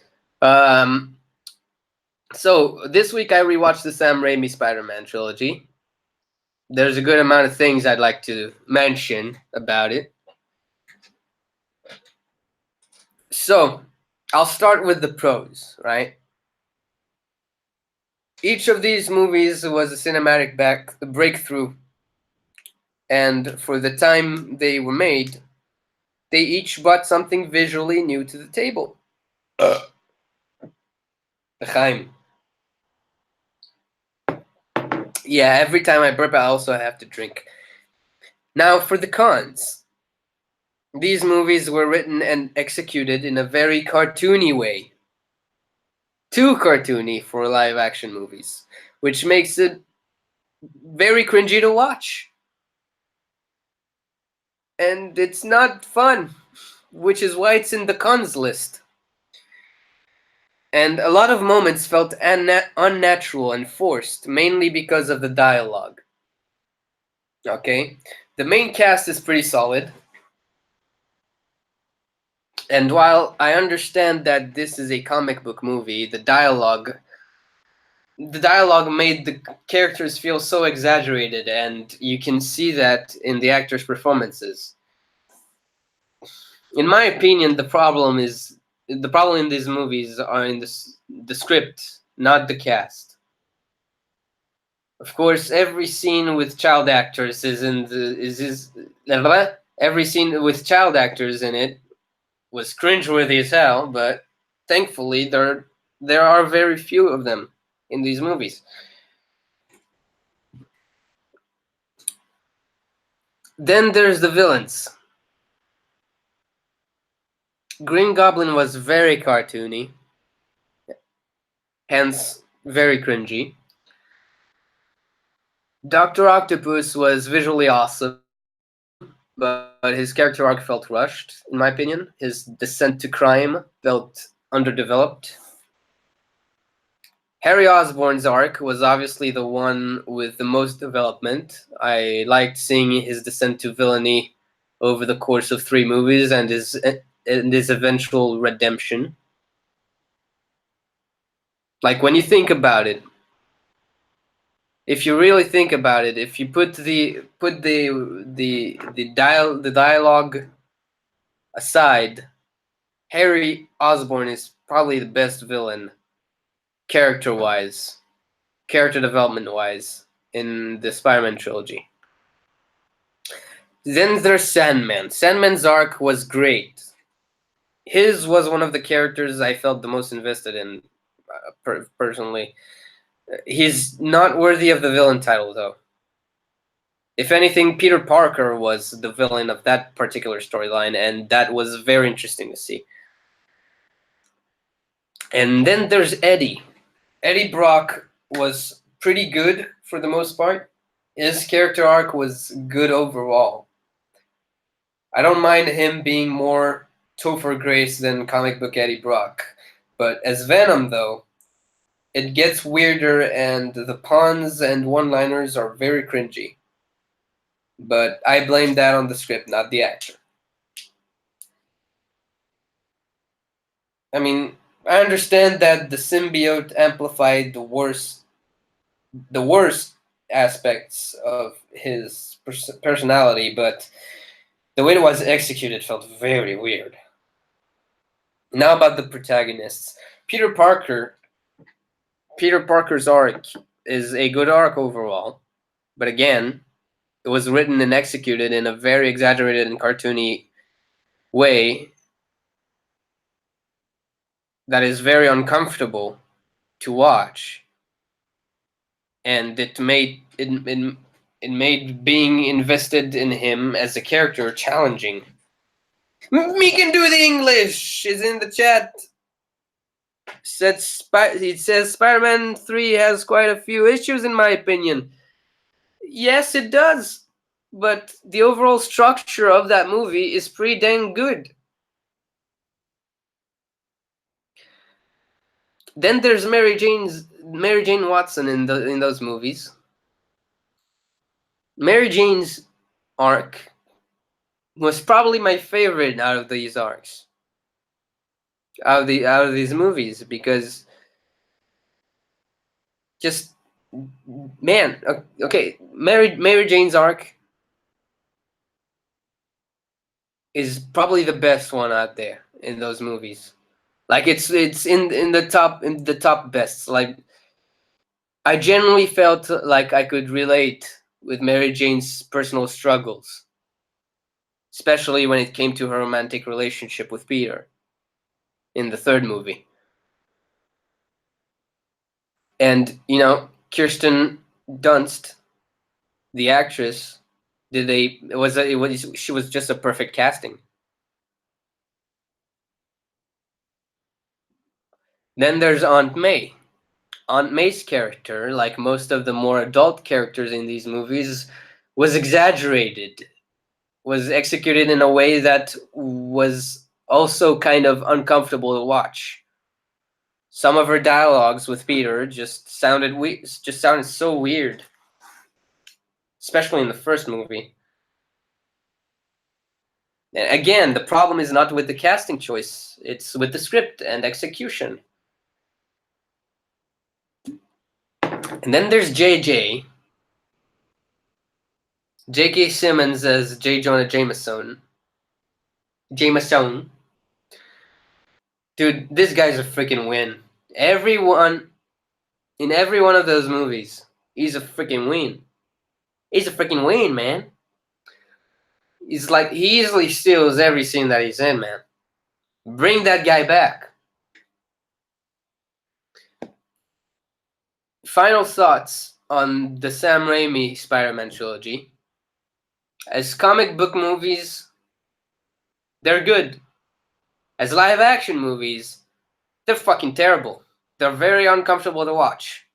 So this week I rewatched the Sam Raimi Spider-Man trilogy. There's a good amount of things I'd like to mention about it. So I'll start with the pros, right? Each of these movies was a cinematic breakthrough, and for the time they were made, they each brought something visually new to the table. Chaim. Yeah, every time I burp, I also have to drink. Now, for the cons. These movies were written and executed in a very cartoony way. Too cartoony for live-action movies, which makes it very cringy to watch. And it's not fun, which is why it's in the cons list. And a lot of moments felt unnatural and forced, mainly because of the dialogue. Okay? The main cast is pretty solid. And while I understand that this is a comic book movie, the dialogue made the characters feel so exaggerated, and you can see that in the actors' performances. In my opinion, the problem in these movies are in the script, not the cast. Of course, every scene with child actors every scene with child actors in it was cringeworthy as hell, but thankfully there are very few of them in these movies. Then there's the villains. Green Goblin was very cartoony, hence very cringy. Dr. Octopus was visually awesome, but his character arc felt rushed, in my opinion. His descent to crime felt underdeveloped. Harry Osborn's arc was obviously the one with the most development. I liked seeing his descent to villainy over the course of 3 movies and his eventual redemption. Like, when you think about it, if you really think about it, if you put the dialogue aside, Harry Osborn is probably the best villain, character development wise, in the Spider-Man trilogy. Then there's Sandman. Sandman's arc was great. His was one of the characters I felt the most invested in, personally. He's not worthy of the villain title, though. If anything, Peter Parker was the villain of that particular storyline, and that was very interesting to see. And then there's Eddie. Eddie Brock was pretty good for the most part. His character arc was good overall. I don't mind him being more Topher Grace than comic book Eddie Brock. But as Venom, though, it gets weirder and the puns and one-liners are very cringy. But I blame that on the script, not the actor. I mean, I understand that the symbiote amplified the worst aspects of his personality, but the way it was executed felt very weird. Now about the protagonists. Peter Parker. Peter Parker's arc is a good arc overall, but again, it was written and executed in a very exaggerated and cartoony way that is very uncomfortable to watch, and it made being invested in him as a character challenging. Me can do the English is in the chat. It says Spider-Man 3 has quite a few issues in my opinion. Yes, it does. But the overall structure of that movie is pretty dang good. Then there's Mary Jane Watson in those movies. Mary Jane's arc was probably my favorite out of these arcs. Out of these movies, because just man, okay, Mary Jane's arc is probably the best one out there in those movies. Like it's in the top bests. Like I genuinely felt like I could relate with Mary Jane's personal struggles, especially when it came to her romantic relationship with Peter in the third movie. And you know, Kirsten Dunst, the actress, she was just a perfect casting. Then there's Aunt May. Aunt May's character, like most of the more adult characters in these movies, was exaggerated, was executed in a way that was also kind of uncomfortable to watch. Some of her dialogues with Peter just sounded so weird, especially in the first movie. And again, the problem is not with the casting choice, it's with the script and execution. And then there's JJ. J.K. Simmons as J. Jonah Jameson. Dude, this guy's a freaking win. In every one of those movies, he's a freaking win. He's a freaking win, man. He's like, he easily steals every scene that he's in, man. Bring that guy back. Final thoughts on the Sam Raimi Spider-Man trilogy. As comic book movies, they're good. As live action movies, they're fucking terrible. They're very uncomfortable to watch.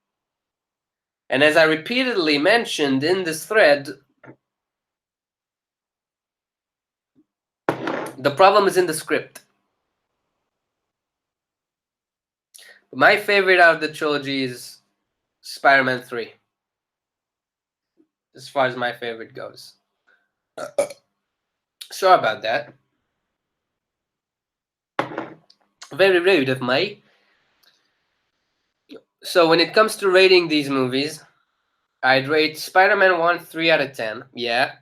And as I repeatedly mentioned in this thread, the problem is in the script. My favorite out of the trilogy is Spider-Man 3. As far as my favorite goes. Sorry about that. Very rude of me. So when it comes to rating these movies, I'd rate Spider-Man 1 3 out of 10. Yeah,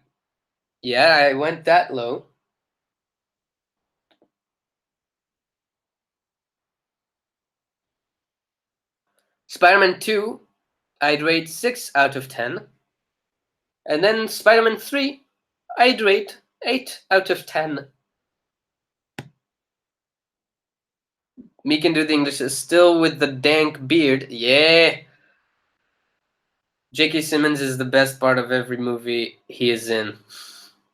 I went that low. Spider-Man 2, I'd rate 6 out of 10. And then Spider-Man 3, I'd rate 8 out of 10. Me can do the English is still with the dank beard. Yeah. J.K. Simmons is the best part of every movie he is in.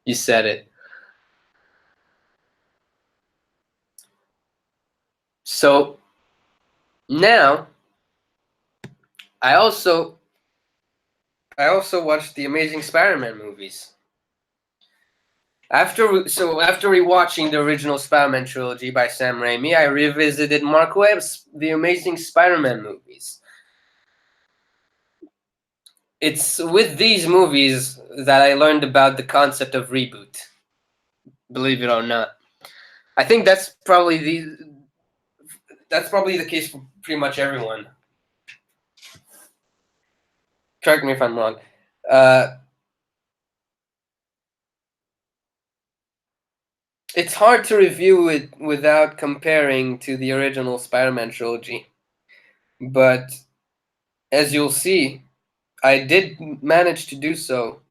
You said it. So now I also watched the Amazing Spider-Man movies. After rewatching the original Spider-Man trilogy by Sam Raimi, I revisited Mark Webb's The Amazing Spider-Man movies. It's with these movies that I learned about the concept of reboot. Believe it or not, I think that's probably the case for pretty much everyone. Correct me if I'm wrong. It's hard to review it without comparing to the original Spider-Man trilogy, but as you'll see, I did manage to do so.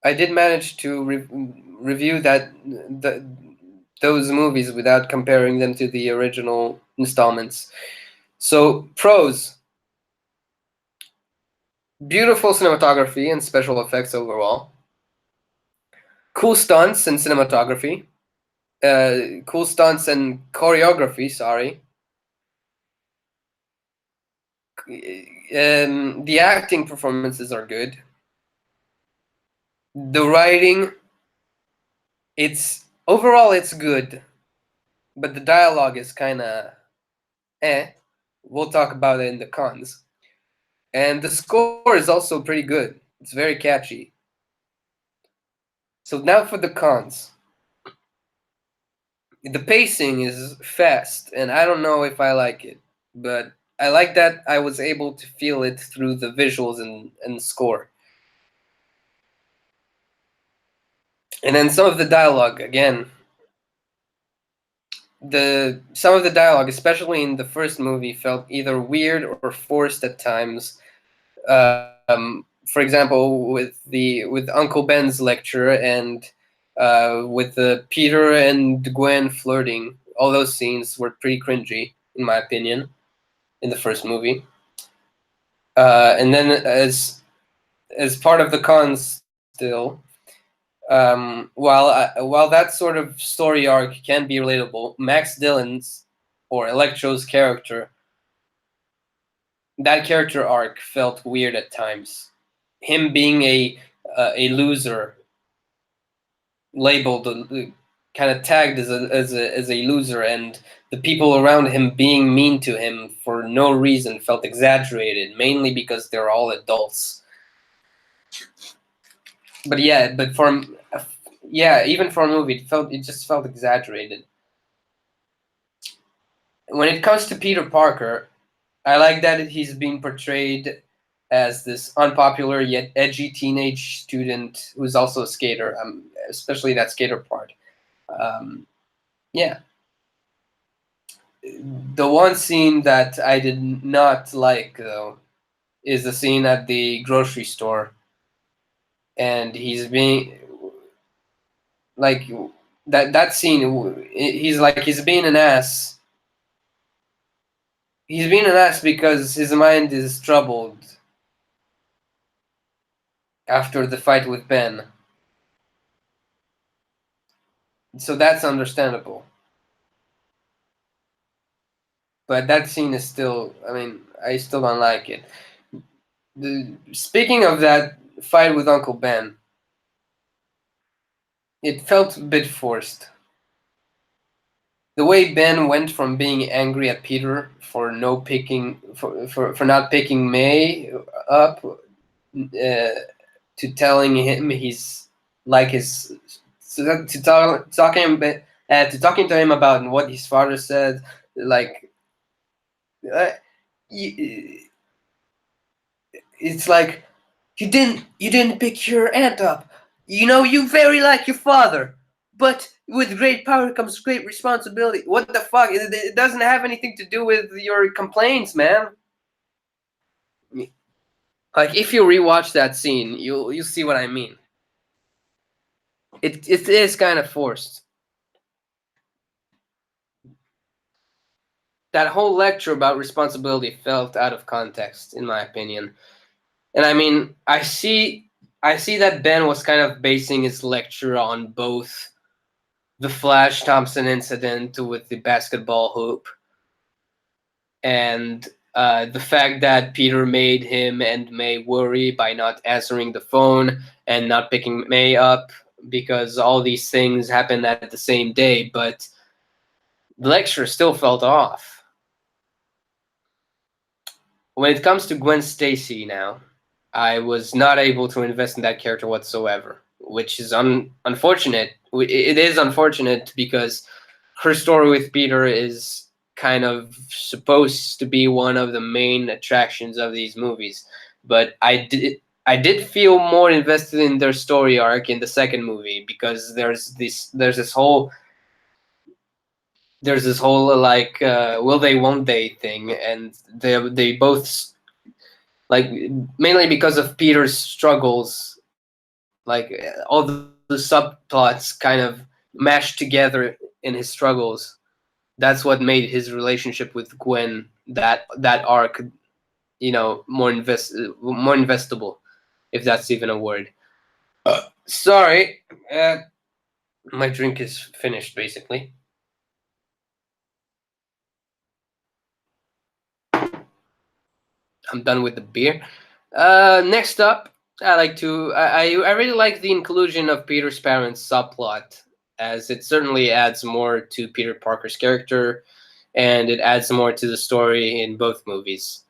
I did manage to review those movies without comparing them to the original installments. So, pros: beautiful cinematography and special effects overall, cool stunts and cinematography, cool stunts and choreography. Sorry. The acting performances are good. The writing, it's overall it's good, but the dialogue is kind of eh. We'll talk about it in the cons. And the score is also pretty good. It's very catchy. So now for the cons. The pacing is fast, and I don't know if I like it, but I like that I was able to feel it through the visuals and score. And then some of the dialogue, again, some of the dialogue, especially in the first movie, felt either weird or forced at times. For example, with Uncle Ben's lecture and with the Peter and Gwen flirting, all those scenes were pretty cringy, in my opinion, in the first movie. And then as part of the cons, still, while that sort of story arc can be relatable, Max Dillon's or Electro's character, that character arc felt weird at times. Him being a loser, labeled, kind of tagged as a loser, and the people around him being mean to him for no reason felt exaggerated, mainly because they're all adults. But yeah, even for a movie, it just felt exaggerated. When it comes to Peter Parker, I like that he's being portrayed as this unpopular yet edgy teenage student who's also a skater, especially that skater part. Um, yeah. The one scene that I did not like, though, is the scene at the grocery store. And he's being like that scene. He's being an ass. He's being an ass because his mind is troubled after the fight with Ben. So that's understandable. But that scene is still, I mean, I still don't like it. Speaking of that fight with Uncle Ben, it felt a bit forced. The way Ben went from being angry at Peter for not picking May up, to telling him he's like his to talking to him about what his father said, like uh, it's like you didn't pick your aunt up. You know, you very like your father, but with great power comes great responsibility. What the fuck? It doesn't have anything to do with your complaints, man. Like, if you rewatch that scene, you'll see what I mean. It is kind of forced. That whole lecture about responsibility felt out of context, in my opinion. And I mean, I see that Ben was kind of basing his lecture on both the Flash Thompson incident with the basketball hoop and the fact that Peter made him and May worry by not answering the phone, and not picking May up because all these things happened at the same day, but the lecture still felt off. When it comes to Gwen Stacy now, I was not able to invest in that character whatsoever, which is unfortunate. It is unfortunate because her story with Peter is kind of supposed to be one of the main attractions of these movies. But I did feel more invested in their story arc in the second movie because there's this whole like will they won't they thing, and they both, like, mainly because of Peter's struggles, like all the subplots kind of mashed together in his struggles. That's what made his relationship with Gwen, that arc, more investable, if that's even a word. Sorry, my drink is finished basically. I'm done with the beer. Next up, I really like the inclusion of Peter's parents' subplot, as it certainly adds more to Peter Parker's character, and it adds more to the story in both movies.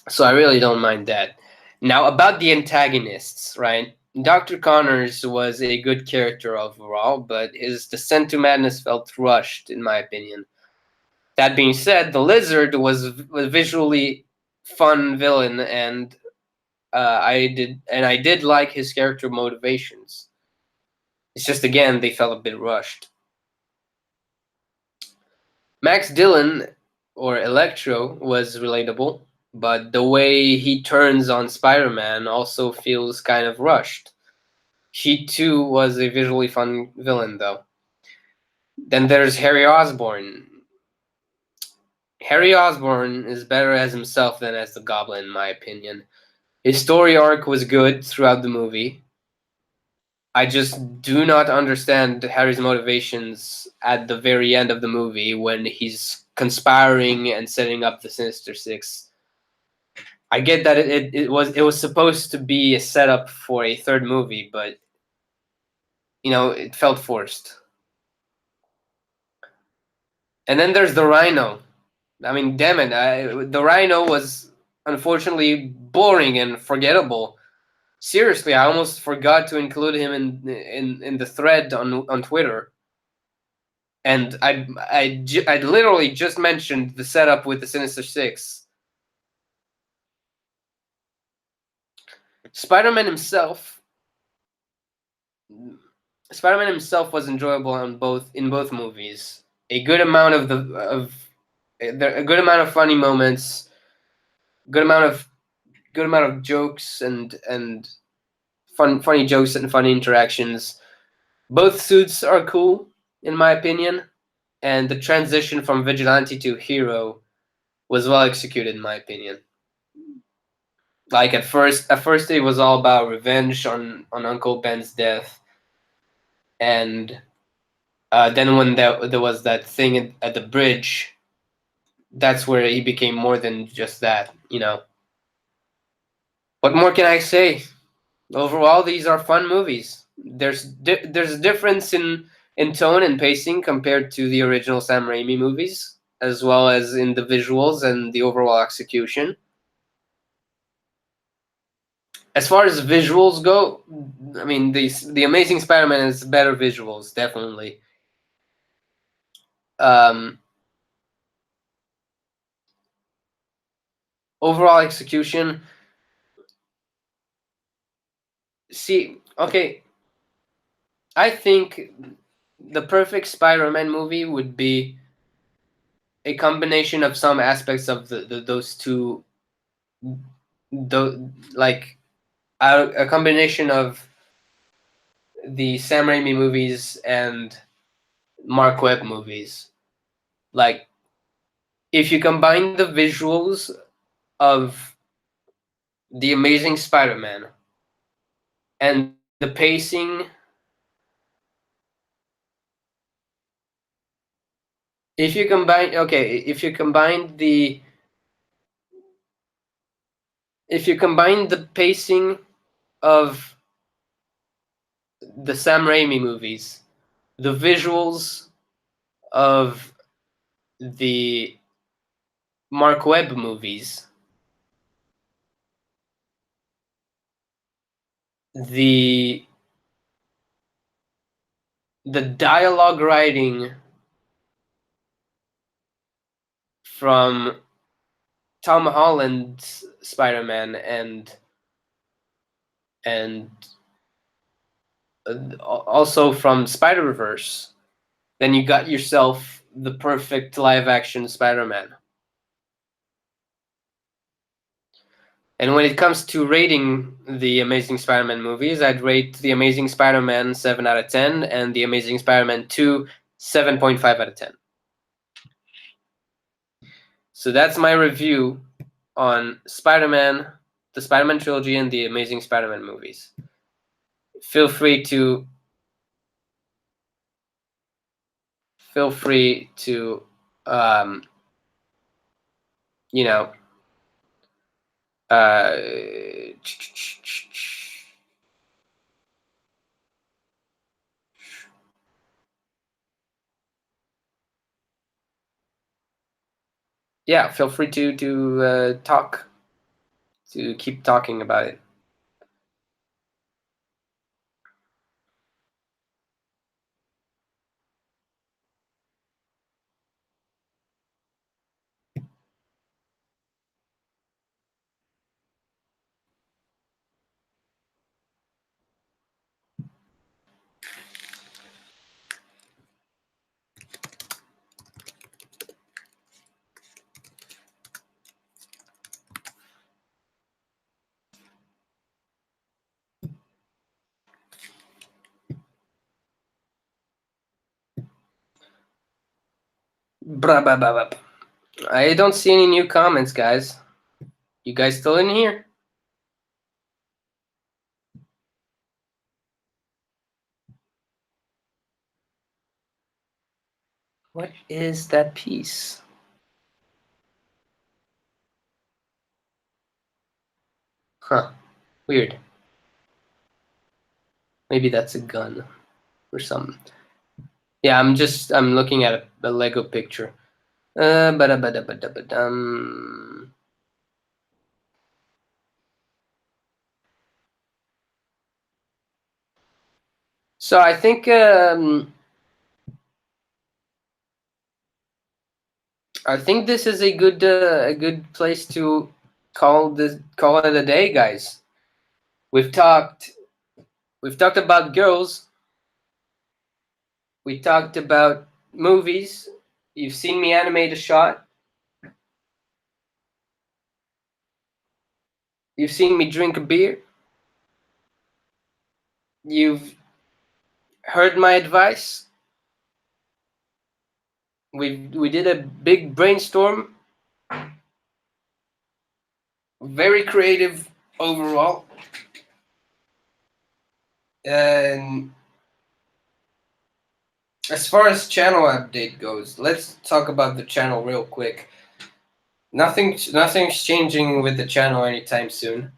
So I really don't mind that. Now about the antagonists, right? Dr. Connors was a good character overall, but his descent to madness felt rushed, in my opinion. That being said, the Lizard was a visually fun villain, and I did like his character motivations. It's just, again, they felt a bit rushed. Max Dillon, or Electro, was relatable, but the way he turns on Spider-Man also feels kind of rushed. He too was a visually fun villain, though. Then there's Harry Osborn. Harry Osborn is better as himself than as the Goblin, in my opinion. His story arc was good throughout the movie. I just do not understand Harry's motivations at the very end of the movie when he's conspiring and setting up the Sinister Six. I get that it was supposed to be a setup for a third movie, but it felt forced. And then there's the Rhino. I mean, damn it, the Rhino was unfortunately boring and forgettable. Seriously, I almost forgot to include him in the thread on Twitter. And I literally just mentioned the setup with the Sinister Six. Spider-Man himself Spider-Man himself was enjoyable in both movies. A good amount a good amount of funny moments, good amount of jokes and funny jokes and funny interactions. Both suits are cool, in my opinion, and the transition from vigilante to hero was well executed, in my opinion. Like at first it was all about revenge on Uncle Ben's death, and then when there was that thing at the bridge, that's where he became more than just that. What more can I say? Overall, these are fun movies. There's a difference in tone and pacing compared to the original Sam Raimi movies, as well as in the visuals and the overall execution. As far as visuals go, I mean, the Amazing Spider-Man has better visuals, definitely. Um, Overall execution. See, okay, I think the perfect Spider-Man movie would be a combination of some aspects of those two, like a combination of the Sam Raimi movies and Mark Webb movies. Like, if you combine the visuals of the Amazing Spider-Man and the pacing, if you combine the pacing of the Sam Raimi movies, the visuals of the Mark Webb movies, the dialogue writing from Tom Holland's Spider-Man and also from Spider-Verse, then you got yourself the perfect live-action Spider-Man. And when it comes to rating the Amazing Spider-Man movies, I'd rate The Amazing Spider-Man 7 out of 10 and The Amazing Spider-Man 2 7.5 out of 10. So that's my review on Spider-Man, the Spider-Man trilogy, and the Amazing Spider-Man movies. Feel free to you know, yeah, feel free to talk, to keep talking about it. Blah, blah, blah, blah. I don't see any new comments, guys. You guys still in here? What is that piece? Huh. Weird. Maybe that's a gun or something. Yeah, I'm looking at a Lego picture. So I think this is a good place to call it a day, guys. We've talked about girls. We talked about movies. You've seen me animate a shot. You've seen me drink a beer. You've heard my advice. We did a big brainstorm. Very creative overall. And as far as channel update goes, let's talk about the channel real quick. Nothing's changing with the channel anytime soon.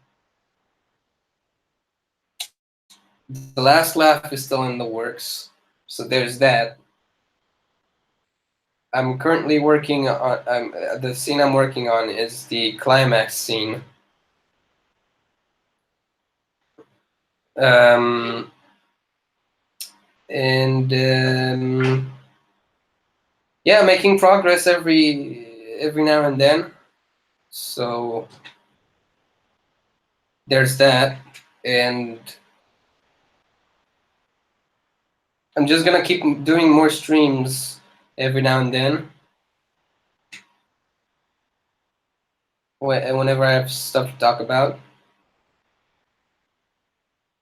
The last laugh is still in the works, so there's that. I'm currently working on the scene I'm working on is the climax scene. Yeah, making progress every now and then. So there's that, and I'm just gonna keep doing more streams every now and then. Whenever I have stuff to talk about.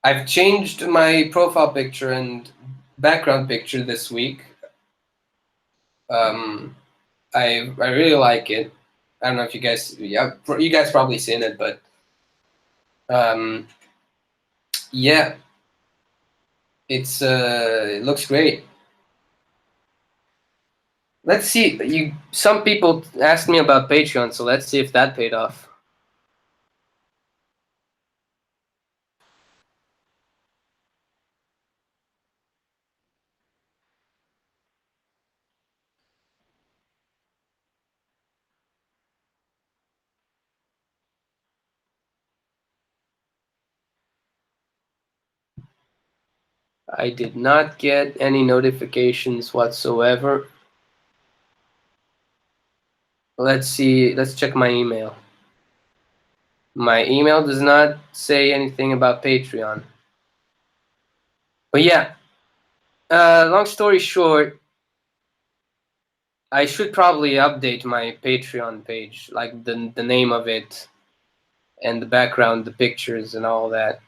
I've changed my profile picture and background picture this week. I really like it. I don't know if you guys, yeah, you guys probably seen it, but yeah, it looks great. Let's see. Some people asked me about Patreon, so let's see if that paid off. I did not get any notifications whatsoever. Let's see. Let's check my email. My email does not say anything about Patreon. But yeah, long story short, I should probably update my Patreon page, like the name of it and the background, the pictures and all that.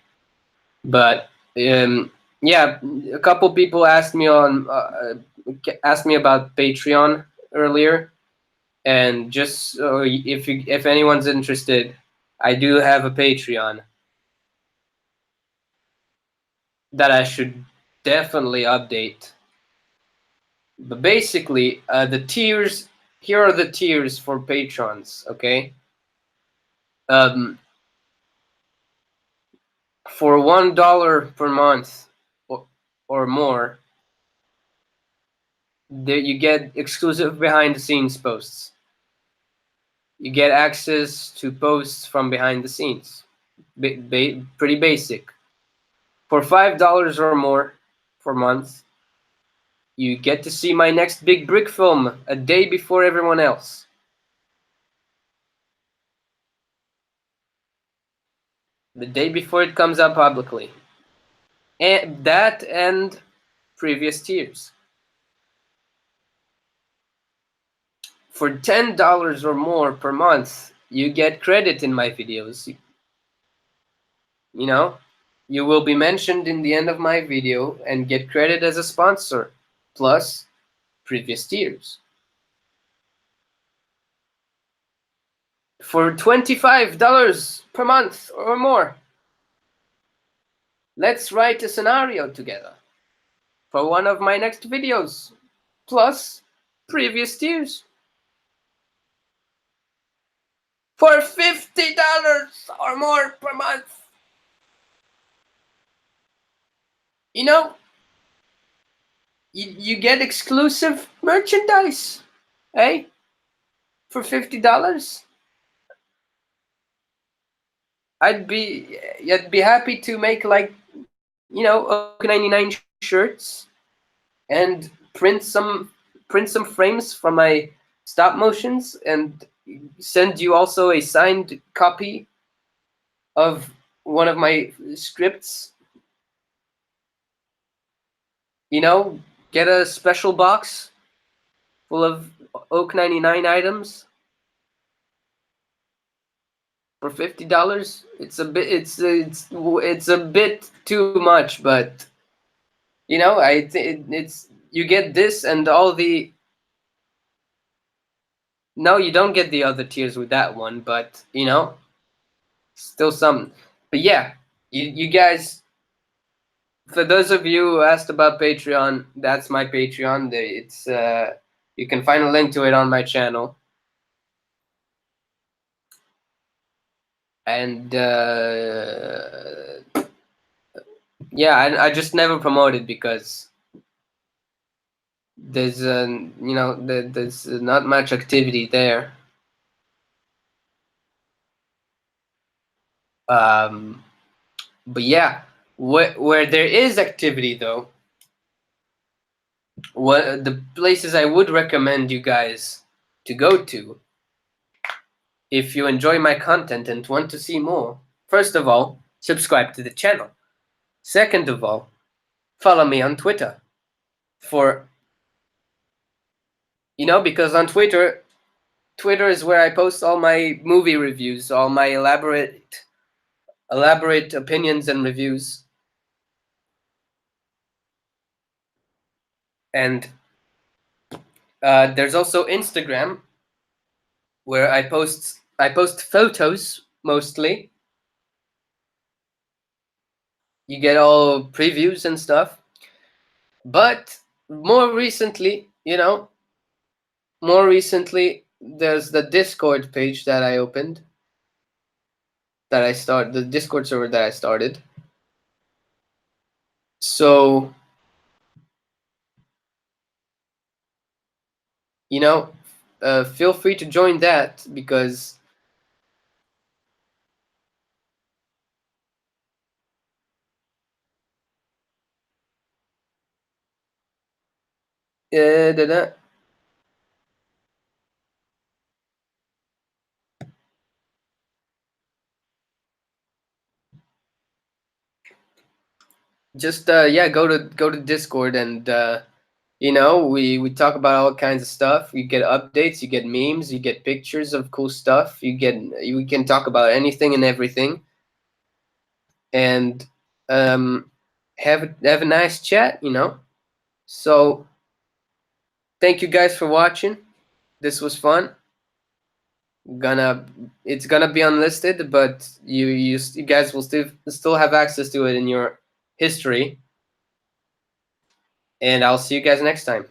But yeah, a couple people asked me about Patreon earlier, and just so if anyone's interested, I do have a Patreon that I should definitely update. But basically, the tiers here are the tiers for patrons. Okay, um, for $1 per month or more, there you get exclusive behind the scenes posts. You get access to posts from behind the scenes. Pretty basic. For $5 or more per month, you get to see my next big brick film a day before everyone else. The day before it comes out publicly. And that and previous tiers. For $10 or more per month, you get credit in my videos. You know, you will be mentioned in the end of my video and get credit as a sponsor, plus previous tiers. For $25 per month or more, let's write a scenario together for one of my next videos, plus previous tiers. For $50 or more per month, you know, you get exclusive merchandise, hey, for $50. I'd be happy to make, like, Oak 99 shirts and print some frames from my stop motions and send you also a signed copy of one of my scripts. Get a special box full of Oak 99 items for $50. It's a bit too much, but it's you get this and all the. No, you don't get the other tiers with that one, but still some. But yeah, you guys. For those of you who asked about Patreon, that's my Patreon. It's you can find a link to it on my channel. And yeah, I just never promote it because there's there's not much activity there. But yeah, where there is activity though, what the places I would recommend you guys to go to if you enjoy my content and want to see more. First of all, subscribe to the channel. Second of all, follow me on Twitter because on Twitter is where I post all my movie reviews, all my elaborate opinions and reviews. And there's also Instagram, where I post photos mostly. You get all previews and stuff. But more recently, there's the Discord page that I opened, the Discord server that I started. So, feel free to join that because Da-da. Just yeah, go to Discord, and we talk about all kinds of stuff. You get updates, you get memes, you get pictures of cool stuff. We can talk about anything and everything, and have a nice chat. So thank you guys for watching. This was fun. Gonna It's gonna be unlisted, but you guys will still have access to it in your history. And I'll see you guys next time.